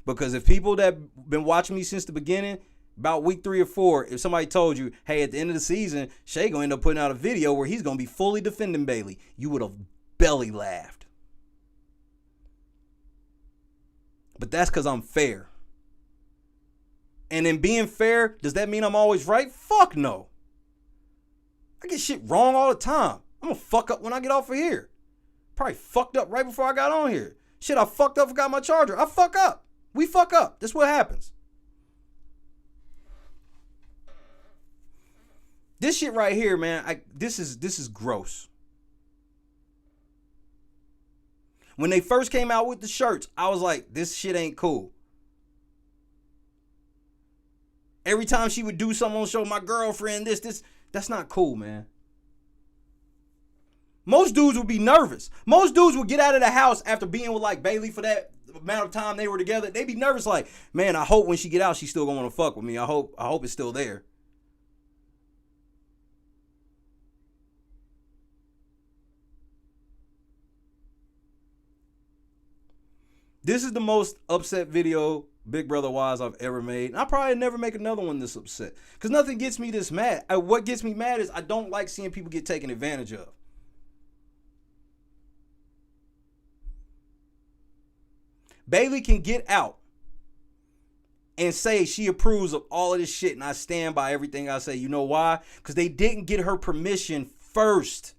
Because if people that been watching me since the beginning, about week 3 or 4, if somebody told you, hey, at the end of the season, Shay gonna end up putting out a video where he's gonna be fully defending Bailey, you would have belly laughed. But that's because I'm fair. And in being fair, does that mean I'm always right? Fuck no. I get shit wrong all the time. I'm gonna fuck up when I get off of here. Probably fucked up right before I got on here. Shit, I fucked up, forgot my charger. I fuck up. We fuck up. That's what happens. This shit right here, man, this is gross. When they first came out with the shirts, I was like, this shit ain't cool. Every time she would do something on the show, my girlfriend, that's not cool, man. Most dudes would be nervous. Most dudes would get out of the house after being with like Bailey for that amount of time they were together. They'd be nervous like, man, I hope when she get out, she's still gonna want to fuck with me. I hope it's still there. This is the most upset video, Big Brother wise, I've ever made. And I'll probably never make another one this upset. Because nothing gets me this mad. What gets me mad is I don't like seeing people get taken advantage of. Bailey can get out and say she approves of all of this shit, and I stand by everything I say. You know why? Because they didn't get her permission first.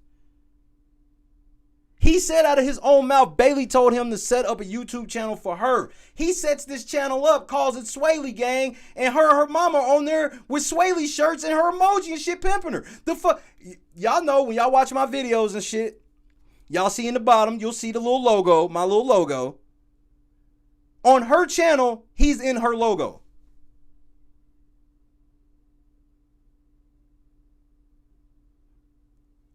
He said out of his own mouth, Bailey told him to set up a YouTube channel for her. He sets this channel up, calls it Swayley Gang, and her mama on there with Swayley shirts and her emoji and shit pimping her. The fuck, y'all know when y'all watch my videos and shit, y'all see in the bottom, you'll see the little logo, my little logo. On her channel, he's in her logo.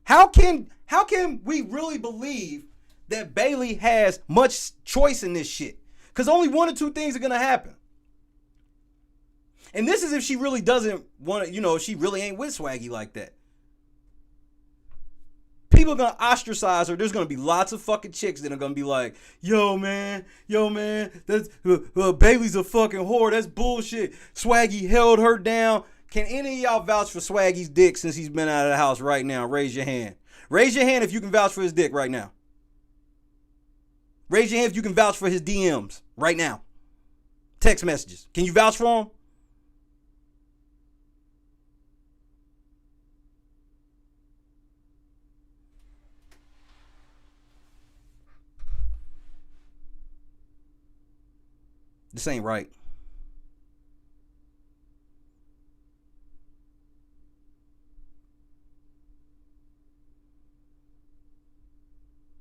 How can we really believe that Bailey has much choice in this shit? Because only one or two things are going to happen. And this is if she really doesn't want to, she really ain't with Swaggy like that. People are going to ostracize her. There's going to be lots of fucking chicks that are going to be like, yo, man, that's Bailey's a fucking whore. That's bullshit. Swaggy held her down. Can any of y'all vouch for Swaggy's dick since he's been out of the house right now? Raise your hand. Raise your hand if you can vouch for his dick right now. Raise your hand if you can vouch for his DMs right now. Text messages. Can you vouch for him? This ain't right.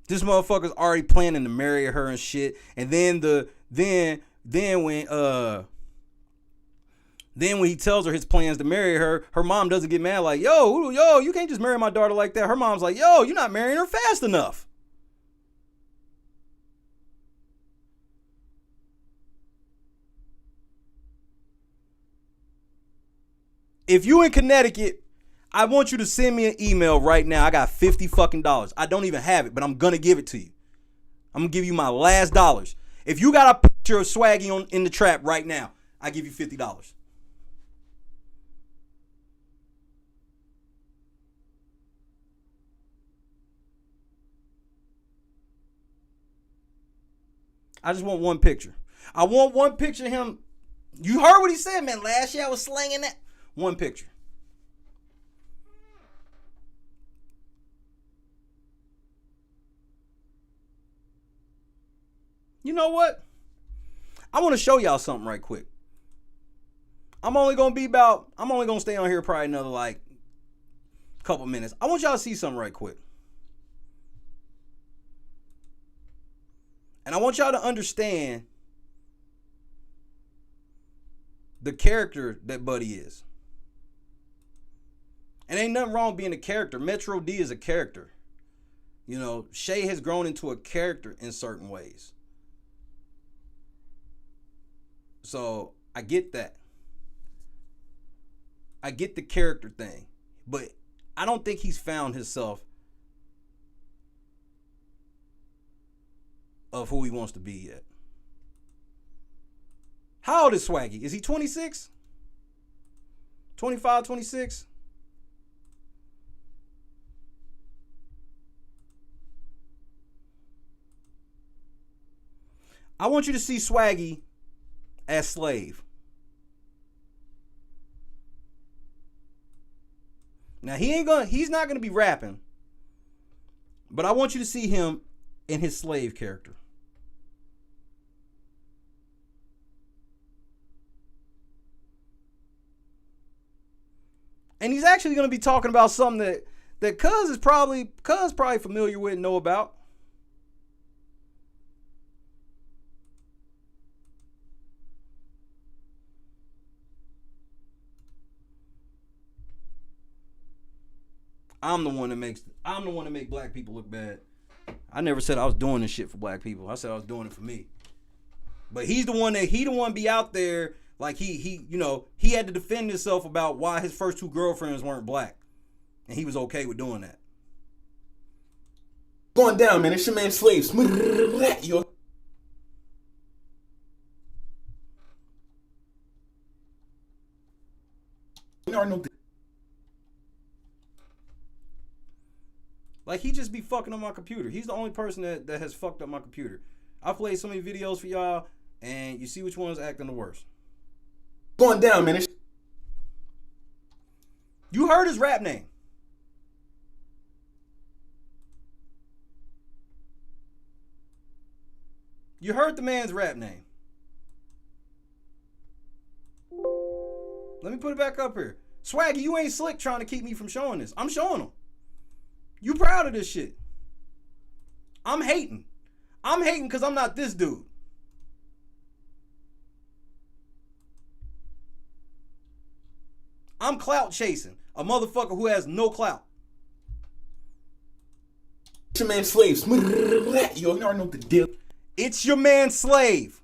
This motherfucker's already planning to marry her and shit. And then when he tells her his plans to marry her, her mom doesn't get mad like, yo, you can't just marry my daughter like that. Her mom's like, yo, you're not marrying her fast enough. If you in Connecticut, I want you to send me an email right now. I got $50 fucking. I don't even have it, but I'm gonna give it to you. I'm gonna give you my last dollars. If you got a picture of Swaggy in the trap right now, I give you $50. I just want one picture. I want one picture of him. You heard what he said, man. Last year I was slanging that. One picture. You know what? I want to show y'all something right quick. I'm only going to stay on here probably another like couple minutes. I want y'all to see something right quick. And I want y'all to understand the character that Buddy is. And ain't nothing wrong being a character. Metro D is a character. You know, Shay has grown into a character in certain ways. So I get that. I get the character thing. But I don't think he's found himself of who he wants to be yet. How old is Swaggy? Is he 26? 25, 26? I want you to see Swaggy as Slave. Now he's not gonna be rapping, but I want you to see him in his slave character. And he's actually gonna be talking about something that Cuz is probably familiar with and know about. I'm the one that make black people look bad. I never said I was doing this shit for black people. I said I was doing it for me. But he the one be out there like he had to defend himself about why his first two girlfriends weren't black. And he was okay with doing that. Going down, man. It's your man Slave. Yo. Like, he just be fucking on my computer. He's the only person that has fucked up my computer. I played so many videos for y'all, and you see which one's acting the worst. Going down, man. You heard his rap name. You heard the man's rap name. Let me put it back up here. Swaggy, you ain't slick trying to keep me from showing this. I'm showing them. You proud of this shit. I'm hating. I'm hating because I'm not this dude. I'm clout chasing. A motherfucker who has no clout. It's your man Slave. You already know the deal. It's your man Slave.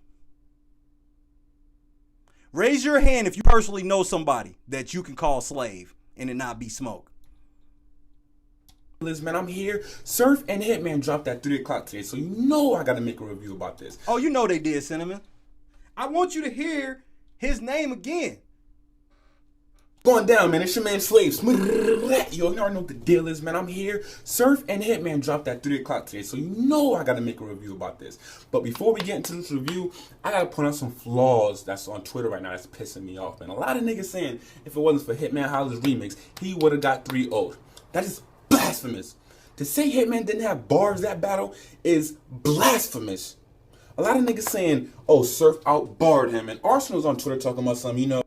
Raise your hand if you personally know somebody that you can call Slave and it not be smoke. Man, I'm here. Surf and Hitman dropped at 3 o'clock today, so you know I gotta make a review about this. Oh, you know they did, Cinnamon. I want you to hear his name again. Going down, man. It's your man Slave. You already know what the deal is, man. I'm here. Surf and Hitman dropped at 3 o'clock today, so you know I gotta make a review about this. But before we get into this review, I gotta point out some flaws that's on Twitter right now that's pissing me off, man. A lot of niggas saying if it wasn't for Hitman Holler's remix, he would have got 3-0'd. That is blasphemous. To say Hitman didn't have bars that battle is blasphemous. A lot of niggas saying, oh, Surf outbarred him, and Arsenal's on Twitter talking about something, you know.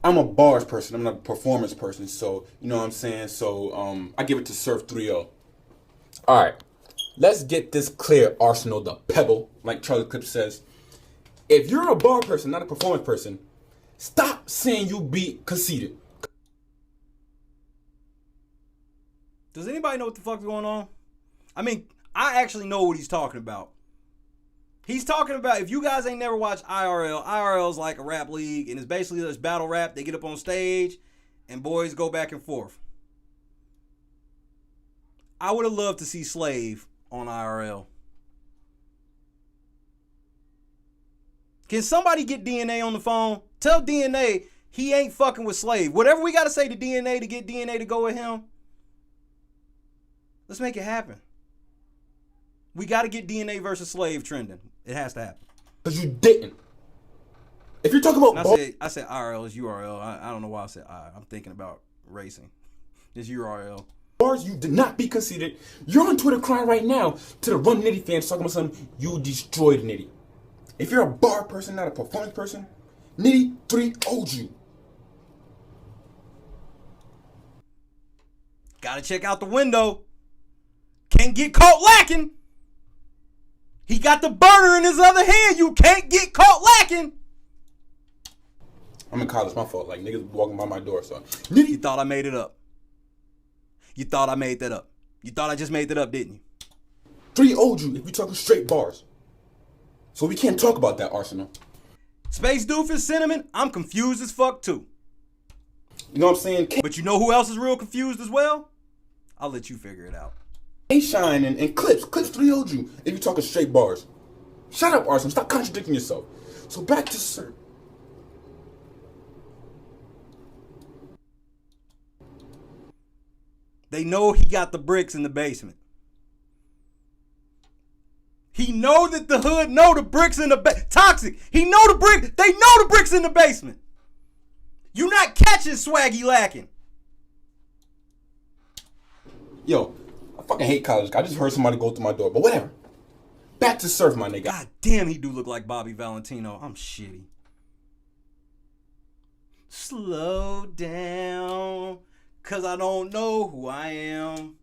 I'm a bars person. I'm not a performance person. So, you know what I'm saying? So, I give it to Surf 3-0. All right. Let's get this clear, Arsenal the Pebble, like Charlie Clip says. If you're a bar person, not a performance person, stop saying you be conceited. Does anybody know what the fuck's going on? I mean, I actually know what he's talking about. He's talking about, if you guys ain't never watched IRL is like a rap league, and it's basically this battle rap. They get up on stage, and boys go back and forth. I would have loved to see Slave on IRL. Can somebody get DNA on the phone? Tell DNA he ain't fucking with Slave. Whatever we got to say to DNA to get DNA to go with him, let's make it happen. We got to get DNA versus Slave trending. It has to happen. Because you didn't. If you're talking about I said IRL is URL. I don't know why I said I. I'm thinking about racing. It's URL. bars, you did not be conceited. You're on Twitter crying right now to the Run Nitty fans talking about something you destroyed Nitty. If you're a bar person, not a performance person, Nitty 3-0'd you. Gotta check out the window. Can't get caught lacking. He got the burner in his other hand. You can't get caught lacking. I'm in college, my fault. Like, niggas walking by my door, so. You thought I made it up. You thought I made that up. You thought I just made that up, didn't you? 3-0'd you if you're talking straight bars. So we can't talk about that, Arsenal. Space Doofus Cinnamon, I'm confused as fuck too. You know what I'm saying? But you know who else is real confused as well? I'll let you figure it out. Shine and Clips 3-0'd you if you're talking straight bars. Shut up, Arsenal. Stop contradicting yourself. So back to Sir. They know he got the bricks in the basement. He know that the hood know the bricks in the Toxic. He know the brick. They know the bricks in the basement. You not catching Swaggy lacking. Yo, I fucking hate college. I just heard somebody go through my door, but whatever. Back to Surf, my nigga. God damn, he do look like Bobby Valentino. I'm shitty. Slow down, cause I don't know who I am.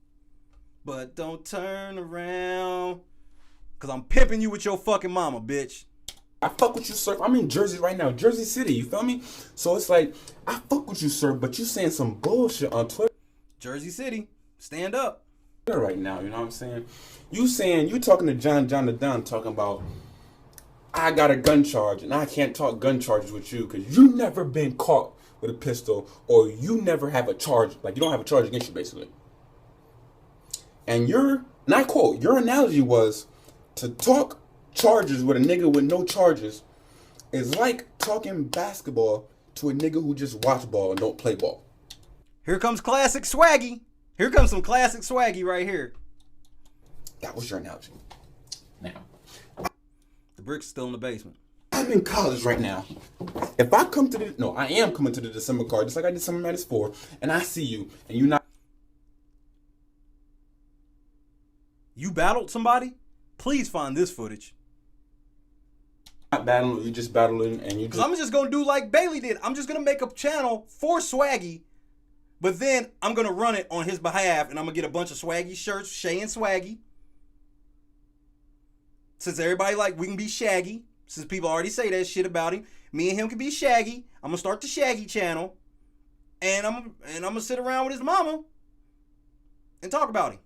But don't turn around, cause I'm pimping you with your fucking mama, bitch. I fuck with you, Surf. I'm in Jersey right now. Jersey City, you feel me? So it's like, I fuck with you, Surf, but you saying some bullshit on Twitter. Jersey City, stand up. Right now, you know what I'm saying? You talking to John the Don, talking about, I got a gun charge, and I can't talk gun charges with you, because you never been caught with a pistol, or you never have a charge, like you don't have a charge against you, basically. And and I quote, your analogy was, to talk charges with a nigga with no charges is like talking basketball to a nigga who just watch ball and don't play ball. Here comes classic Swaggy. Here comes some classic Swaggy right here. That was your analogy. Now, the brick's still in the basement. I'm in college right now. If I come to I am coming to the December card, just like I did Summer Madness 4, and I see you, and you not. You battled somebody? Please find this footage. Not battling, you just battling, and you just. Because I'm just going to do like Bailey did. I'm just going to make a channel for Swaggy, but then I'm going to run it on his behalf, and I'm going to get a bunch of Swaggy shirts, Shay and Swaggy. Since everybody we can be Shaggy, since people already say that shit about him, me and him can be Shaggy. I'm going to start the Shaggy channel, and I'm going to sit around with his mama and talk about him.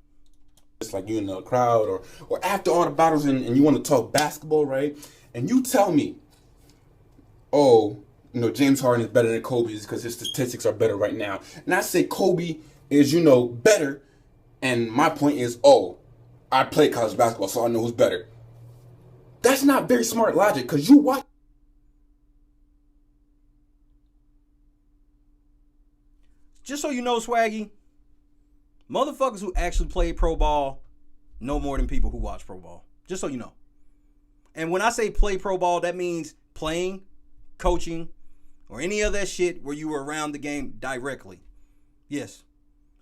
It's like you in the crowd or after all the battles and you want to talk basketball, right? And you tell me, James Harden is better than Kobe because his statistics are better right now. And I say Kobe is, better. And my point is, I play college basketball, so I know who's better. That's not very smart logic because you watch. Just so you know, Swaggy, motherfuckers who actually play pro ball know more than people who watch pro ball. Just so you know. And when I say play pro ball, that means playing, coaching, or any of that shit where you were around the game directly. Yes,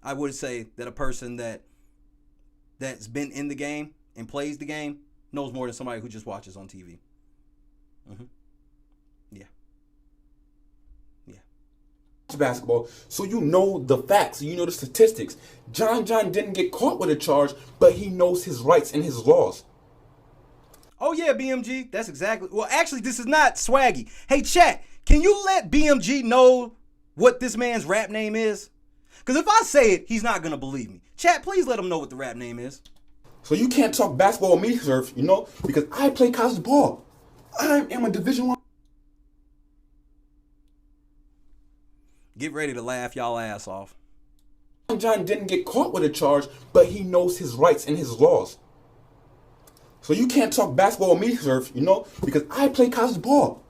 I would say that a person that's been in the game and plays the game knows more than somebody who just watches on TV. Yeah. Basketball, so you know the facts, you know the statistics. John didn't get caught with a charge, but he knows his rights and his laws. Oh yeah, BMG, that's exactly. Well, actually, this is not Swaggy. Hey, chat, can you let BMG know what this man's rap name is? Because if I say it, he's not gonna believe me. Chat, please let him know what the rap name is. So you can't talk basketball with me, Surf, you know, because I play college ball. I am a Division I. Get ready to laugh y'all ass off. John didn't get caught with a charge, but he knows his rights and his laws. So you can't talk basketball with me, Surf, you know, because I play college ball.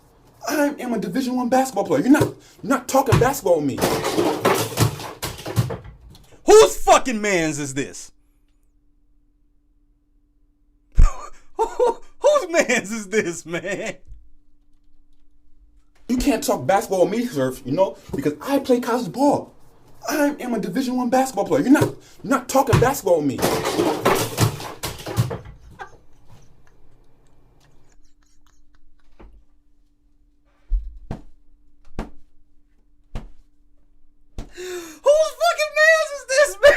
I am a Division I basketball player. You're not talking basketball with me. Whose fucking mans is this? Whose mans is this, man? You can't talk basketball with me, Surf, you know, because I play college ball. I am a Division I basketball player. You're not talking basketball with me. Whose fucking mans is this, man?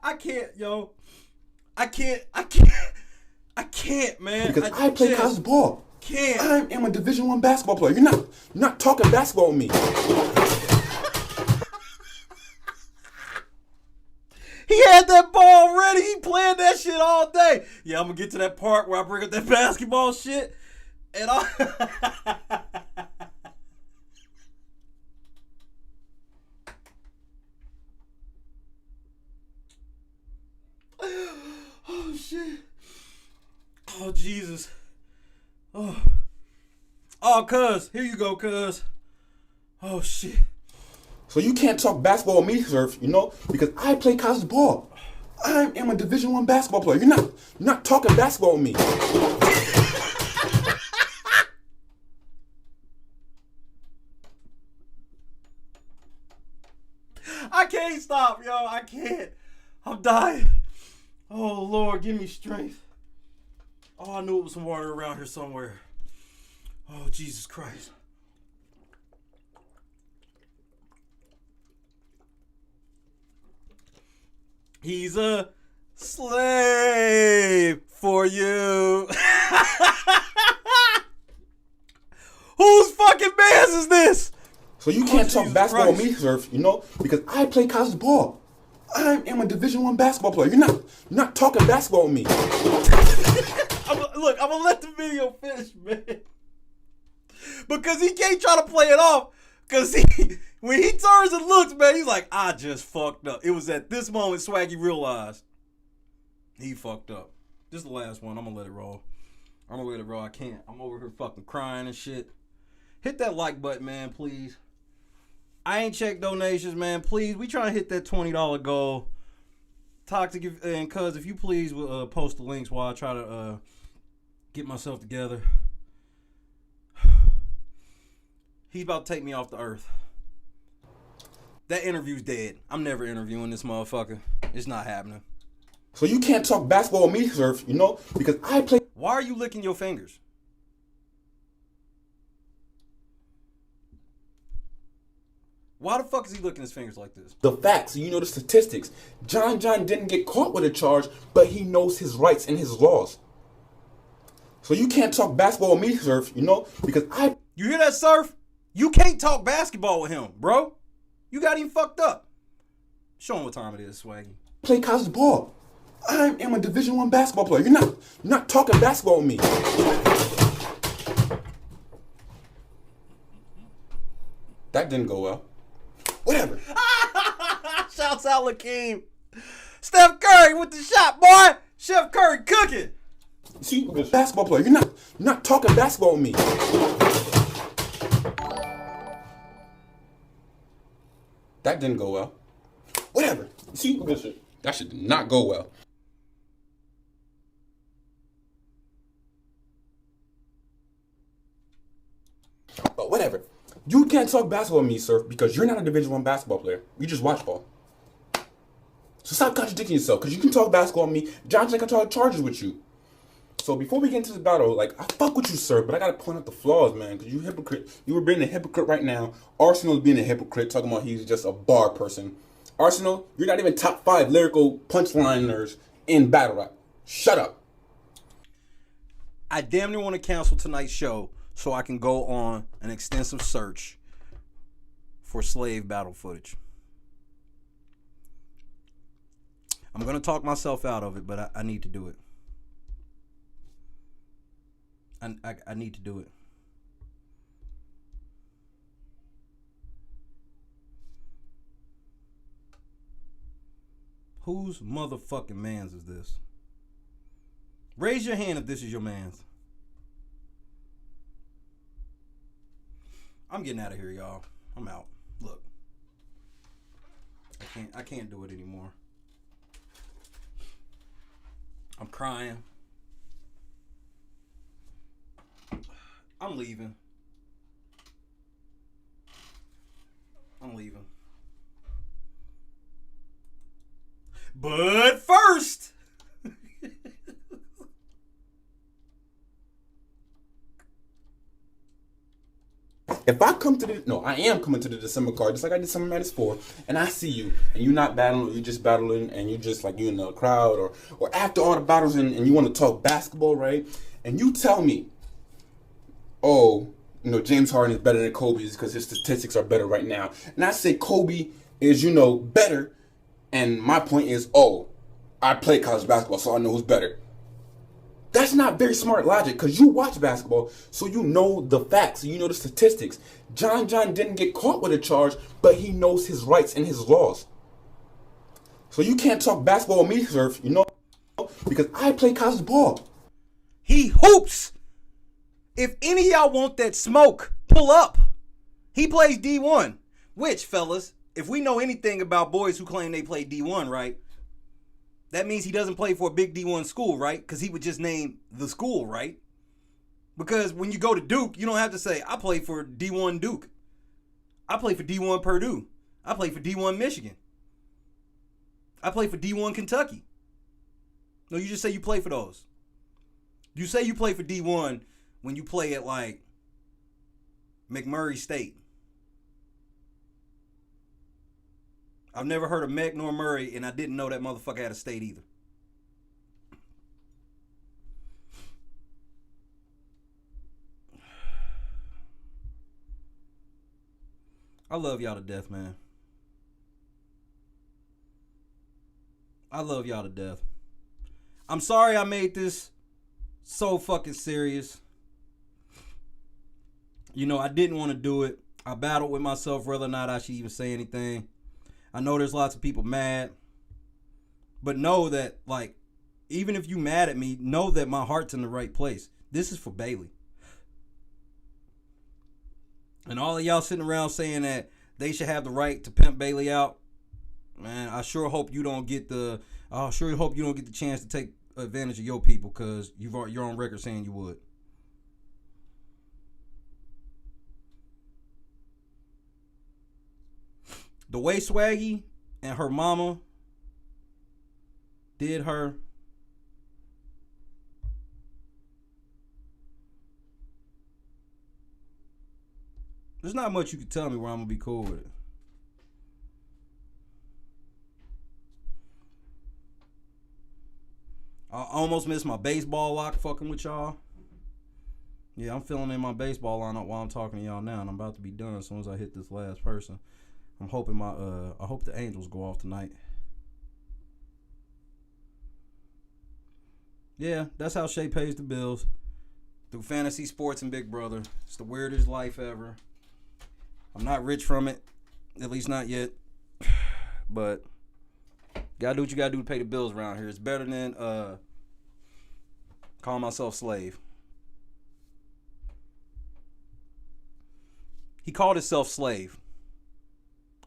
I can't, yo. I can't, man. Because I play college ball. Can't. I am a Division I basketball player. You're not talking basketball with me. He had that ball ready. He planned that shit all day. Yeah, I'm gonna get to that part where I bring up that basketball shit, and I. Oh shit. Oh Jesus. Oh, cuz. Here you go, cuz. Oh shit. So you can't talk basketball with me, Surf, you know, because I play college ball. I am a Division I basketball player. You're not talking basketball with me. I can't stop, yo. I can't. I'm dying. Oh Lord, give me strength. Oh, I knew it was some water around here somewhere. Oh, Jesus Christ. He's a slave for you. Whose fucking mans is this? So you can't talk Jesus basketball Christ. with me, Surf, you know, because I play college ball. I am a Division I basketball player. You're not talking basketball with me. Look, I'm gonna let the video finish, man. Because he can't try to play it off. Because when he turns and looks, man, he's like, I just fucked up. It was at this moment Swaggy realized he fucked up. This is the last one. I'm gonna let it roll. I can't. I'm over here fucking crying and shit. Hit that like button, man, please. I ain't checked donations, man. Please, we trying to hit that $20 goal. Toxic, and cuz, if you please post the links while I try to get myself together. He's about to take me off the earth. That interview's dead. I'm never interviewing this motherfucker. It's not happening. So you can't talk basketball with me, Surf, you know, because I play. Why are you licking your fingers? Why the fuck is he licking his fingers like this? The facts, you know the statistics. John didn't get caught with a charge, but he knows his rights and his laws. So you can't talk basketball with me, Surf, you know, because I. You hear that, Surf? You can't talk basketball with him, bro. You got him fucked up. Show him what time it is, Swaggy. Play college ball. I am a Division I basketball player. You're not talking basketball with me. That didn't go well. Whatever. Shouts out Lakeem. Steph Curry with the shot, boy. Chef Curry cooking. See, basketball player. You're not talking basketball with me. That didn't go well. Whatever. See, that shit did not go well. But whatever. You can't talk basketball with me, Surf, because you're not a Division I basketball player. You just watch ball. So stop contradicting yourself, because you can talk basketball with me. Johnson can talk charges with you. So before we get into this battle, like, I fuck with you, sir, but I gotta point out the flaws, man, because you hypocrite. You were being a hypocrite right now. Arsenal is being a hypocrite, talking about he's just a bar person. Arsenal, you're not even top 5 lyrical punchliners in battle rap. Shut up. I damn near want to cancel tonight's show so I can go on an extensive search for slave battle footage. I'm going to talk myself out of it, but I need to do it. I need to do it. Whose motherfucking mans is this? Raise your hand if this is your mans. I'm getting out of here, y'all. I'm out. Look. I can't do it anymore. I'm crying. I'm leaving. I'm leaving. But first, if I come to the, no, I am coming to the December card, just like I did Summer Madness 4, and I see you, and you're not battling, you're just battling, and you just like you in the crowd, or after all the battles, and you want to talk basketball, right? And you tell me, oh, you know, James Harden is better than Kobe because his statistics are better right now. And I say Kobe is, you know, better, and my point is, oh, I play college basketball, so I know who's better. That's not very smart logic, because you watch basketball, so you know the facts, you know the statistics. John didn't get caught with a charge, but he knows his rights and his laws. So you can't talk basketball with me, Surf, you know, because I play college ball. he hoops. If any of y'all want that smoke, pull up. He plays D1, which, fellas, if we know anything about boys who claim they play D1, right, that means he doesn't play for a big D1 school, right? Because he would just name the school, right? Because when you go to Duke, you don't have to say, I play for D1 Duke. I play for D1 Purdue. I play for D1 Michigan. I play for D1 Kentucky. No, you just say you play for those. You say you play for D1 when you play at, like, McMurray State. I've never heard of Mac nor Murray, and I didn't know that motherfucker had a state either. I love y'all to death, man. I love y'all to death. I'm sorry I made this so fucking serious. You know, I didn't want to do it. I battled with myself whether or not I should even say anything. I know there's lots of people mad, but know that, like, even if you mad at me, know that my heart's in the right place. This is for Bailey. And all of y'all sitting around saying that they should have the right to pimp Bailey out, man, I sure hope you don't get the chance to take advantage of your people, because you're on record saying you would. The way Swaggy and her mama did her, there's not much you can tell me where I'm going to be cool with it. I almost missed my baseball lock fucking with y'all. Yeah, I'm filling in my baseball lineup while I'm talking to y'all now, and I'm about to be done as soon as I hit this last person. I'm hoping I hope the Angels go off tonight. Yeah, that's how Shay pays the bills. Through fantasy sports and Big Brother. It's the weirdest life ever. I'm not rich from it. At least not yet. But gotta do what you gotta do to pay the bills around here. It's better than calling myself slave. He called himself slave.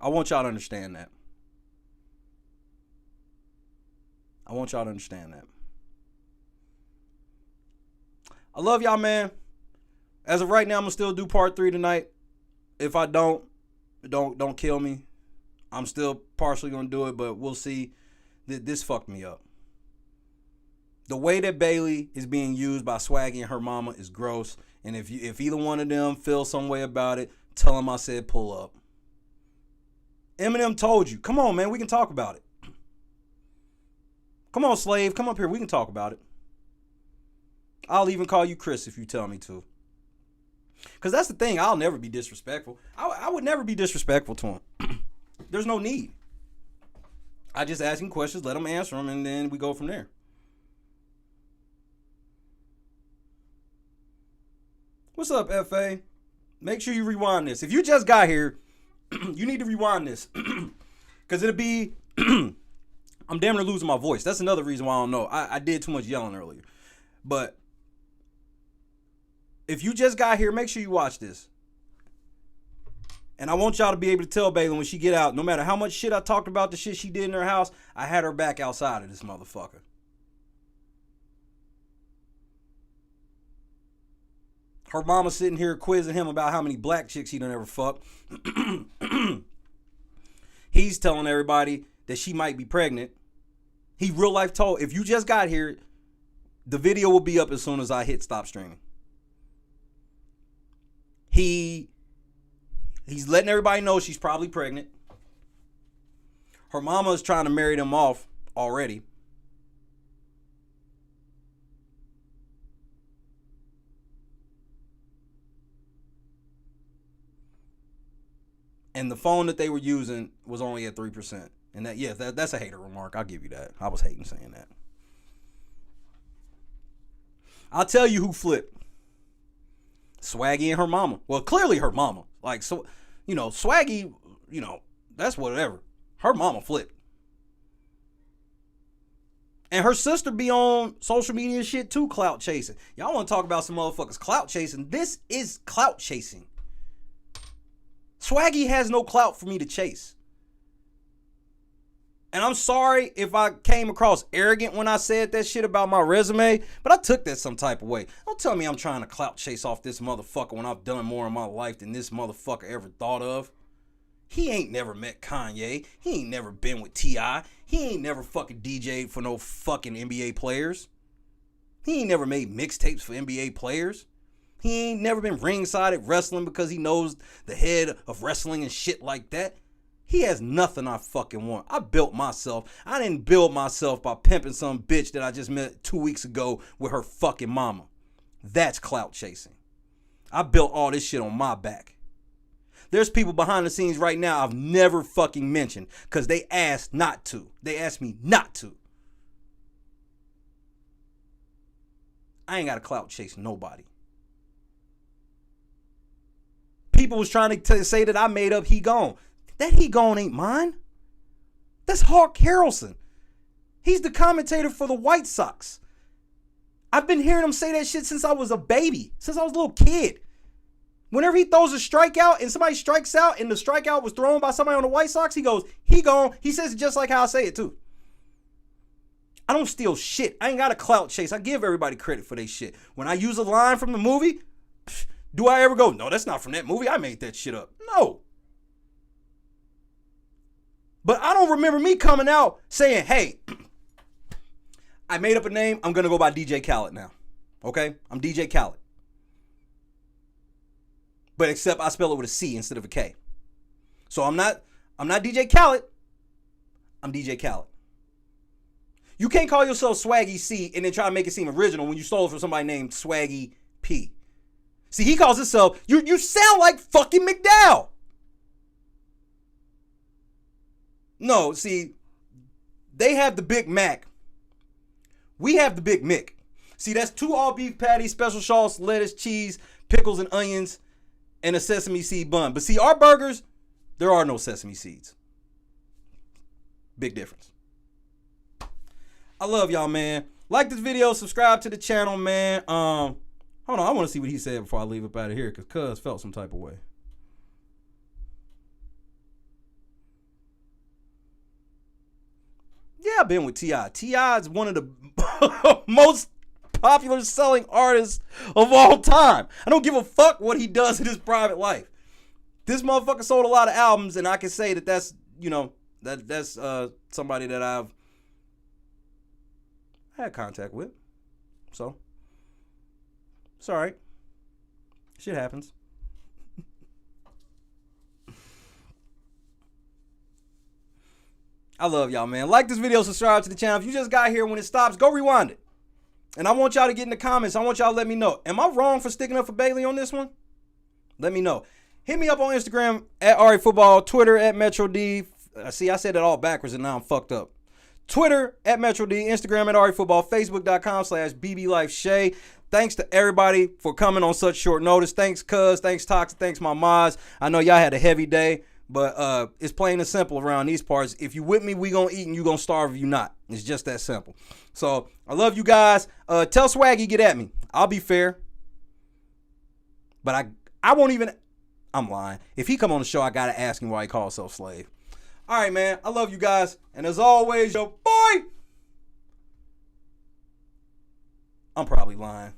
I want y'all to understand that. I want y'all to understand that. I love y'all, man. As of right now, I'm gonna still do part 3 tonight. If I don't kill me. I'm still partially gonna do it, but we'll see. This fucked me up. The way that Bailey is being used by Swaggy and her mama is gross. And if either one of them feel some way about it, tell them I said pull up. Eminem told you. Come on, man. We can talk about it. Come on, slave. Come up here. We can talk about it. I'll even call you Chris if you tell me to. Because that's the thing. I'll never be disrespectful. I would never be disrespectful to him. There's no need. I just ask him questions, let him answer them, and then we go from there. What's up, FA? Make sure you rewind this. If you just got here, you need to rewind this. Because it'll be... I'm damn near losing my voice. That's another reason why I don't know. I did too much yelling earlier. But if you just got here, make sure you watch this. And I want y'all to be able to tell Bailey when she get out, no matter how much shit I talked about the shit she did in her house, I had her back outside of this motherfucker. Her mama sitting here quizzing him about how many black chicks he done ever fucked. He's telling everybody that she might be pregnant. He real life told, if you just got here, the video will be up as soon as I hit stop streaming. He's letting everybody know she's probably pregnant. Her mama is trying to marry them off already. And the phone that they were using was only at 3%. And that's a hater remark. I'll give you that. I was hating saying that. I'll tell you who flipped. Swaggy and her mama. Well, clearly her mama. Like, so, Swaggy, that's whatever. Her mama flipped. And her sister be on social media and shit too, clout chasing. Y'all want to talk about some motherfuckers clout chasing? This is clout chasing. Swaggy has no clout for me to chase. And I'm sorry if I came across arrogant when I said that shit about my resume, but I took that some type of way. Don't tell me I'm trying to clout chase off this motherfucker when I've done more in my life than this motherfucker ever thought of. He ain't never met Kanye. He ain't never been with T.I. He ain't never fucking DJ'd for no fucking NBA players. He ain't never made mixtapes for NBA players. He ain't never been ringside at wrestling because he knows the head of wrestling and shit like that. He has nothing I fucking want. I built myself. I didn't build myself by pimping some bitch that I just met 2 weeks ago with her fucking mama. That's clout chasing. I built all this shit on my back. There's people behind the scenes right now I've never fucking mentioned because they asked not to. They asked me not to. I ain't got to clout chase nobody. People was trying to say that I made up He Gone. That He Gone ain't mine. That's Hawk Harrelson. He's the commentator for the White Sox. I've been hearing him say that shit since I was a baby, since I was a little kid. Whenever he throws a strikeout and somebody strikes out and the strikeout was thrown by somebody on the White Sox, he goes, He Gone. He says it just like how I say it too. I don't steal shit. I ain't got a clout chase. I give everybody credit for their shit. When I use a line from the movie, do I ever go, no, that's not from that movie. I made that shit up. No. But I don't remember me coming out saying, hey, I made up a name. I'm going to go by DJ Khaled now. Okay? I'm DJ Khaled. But except I spell it with a C instead of a K. So I'm not DJ Khaled. I'm DJ Khaled. You can't call yourself Swaggy C and then try to make it seem original when you stole it from somebody named Swaggy P. See, he calls himself, you sound like fucking McDowell. No, see, they have the Big Mac. We have the Big Mick. See, that's 2 all beef patties, special sauce, lettuce, cheese, pickles, and onions, and a sesame seed bun. But see, our burgers, there are no sesame seeds. Big difference. I love y'all, man. Like this video, subscribe to the channel, man. Hold on, I want to see what he said before I leave up out of here, because Cuz felt some type of way. Yeah, I've been with T.I. T.I. is one of the most popular selling artists of all time. I don't give a fuck what he does in his private life. This motherfucker sold a lot of albums, and I can say that that's, that's somebody that I've had contact with. So, it's all right. Shit happens. I love y'all, man. Like this video, subscribe to the channel. If you just got here, when it stops, go rewind it. And I want y'all to get in the comments. I want y'all to let me know. Am I wrong for sticking up for Bailey on this one? Let me know. Hit me up on Instagram at Ari Football, Twitter at Metro D. See, I said it all backwards and now I'm fucked up. Twitter at Metro D, Instagram at Ari Football, Facebook.com/BBLifeShay. Thanks to everybody for coming on such short notice. Thanks, Cuz. Thanks, Toxic. Thanks, my mods. I know y'all had a heavy day, but it's plain and simple around these parts. If you with me, we gonna eat and you gonna starve if you not. It's just that simple. So I love you guys. Tell Swaggy get at me. I'll be fair. But I won't even. I'm lying. If he come on the show, I gotta ask him why he calls himself Slave. All right, man. I love you guys. And as always, yo, boy. I'm probably lying.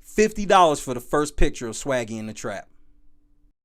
$50 for the first picture of Swaggy in the trap.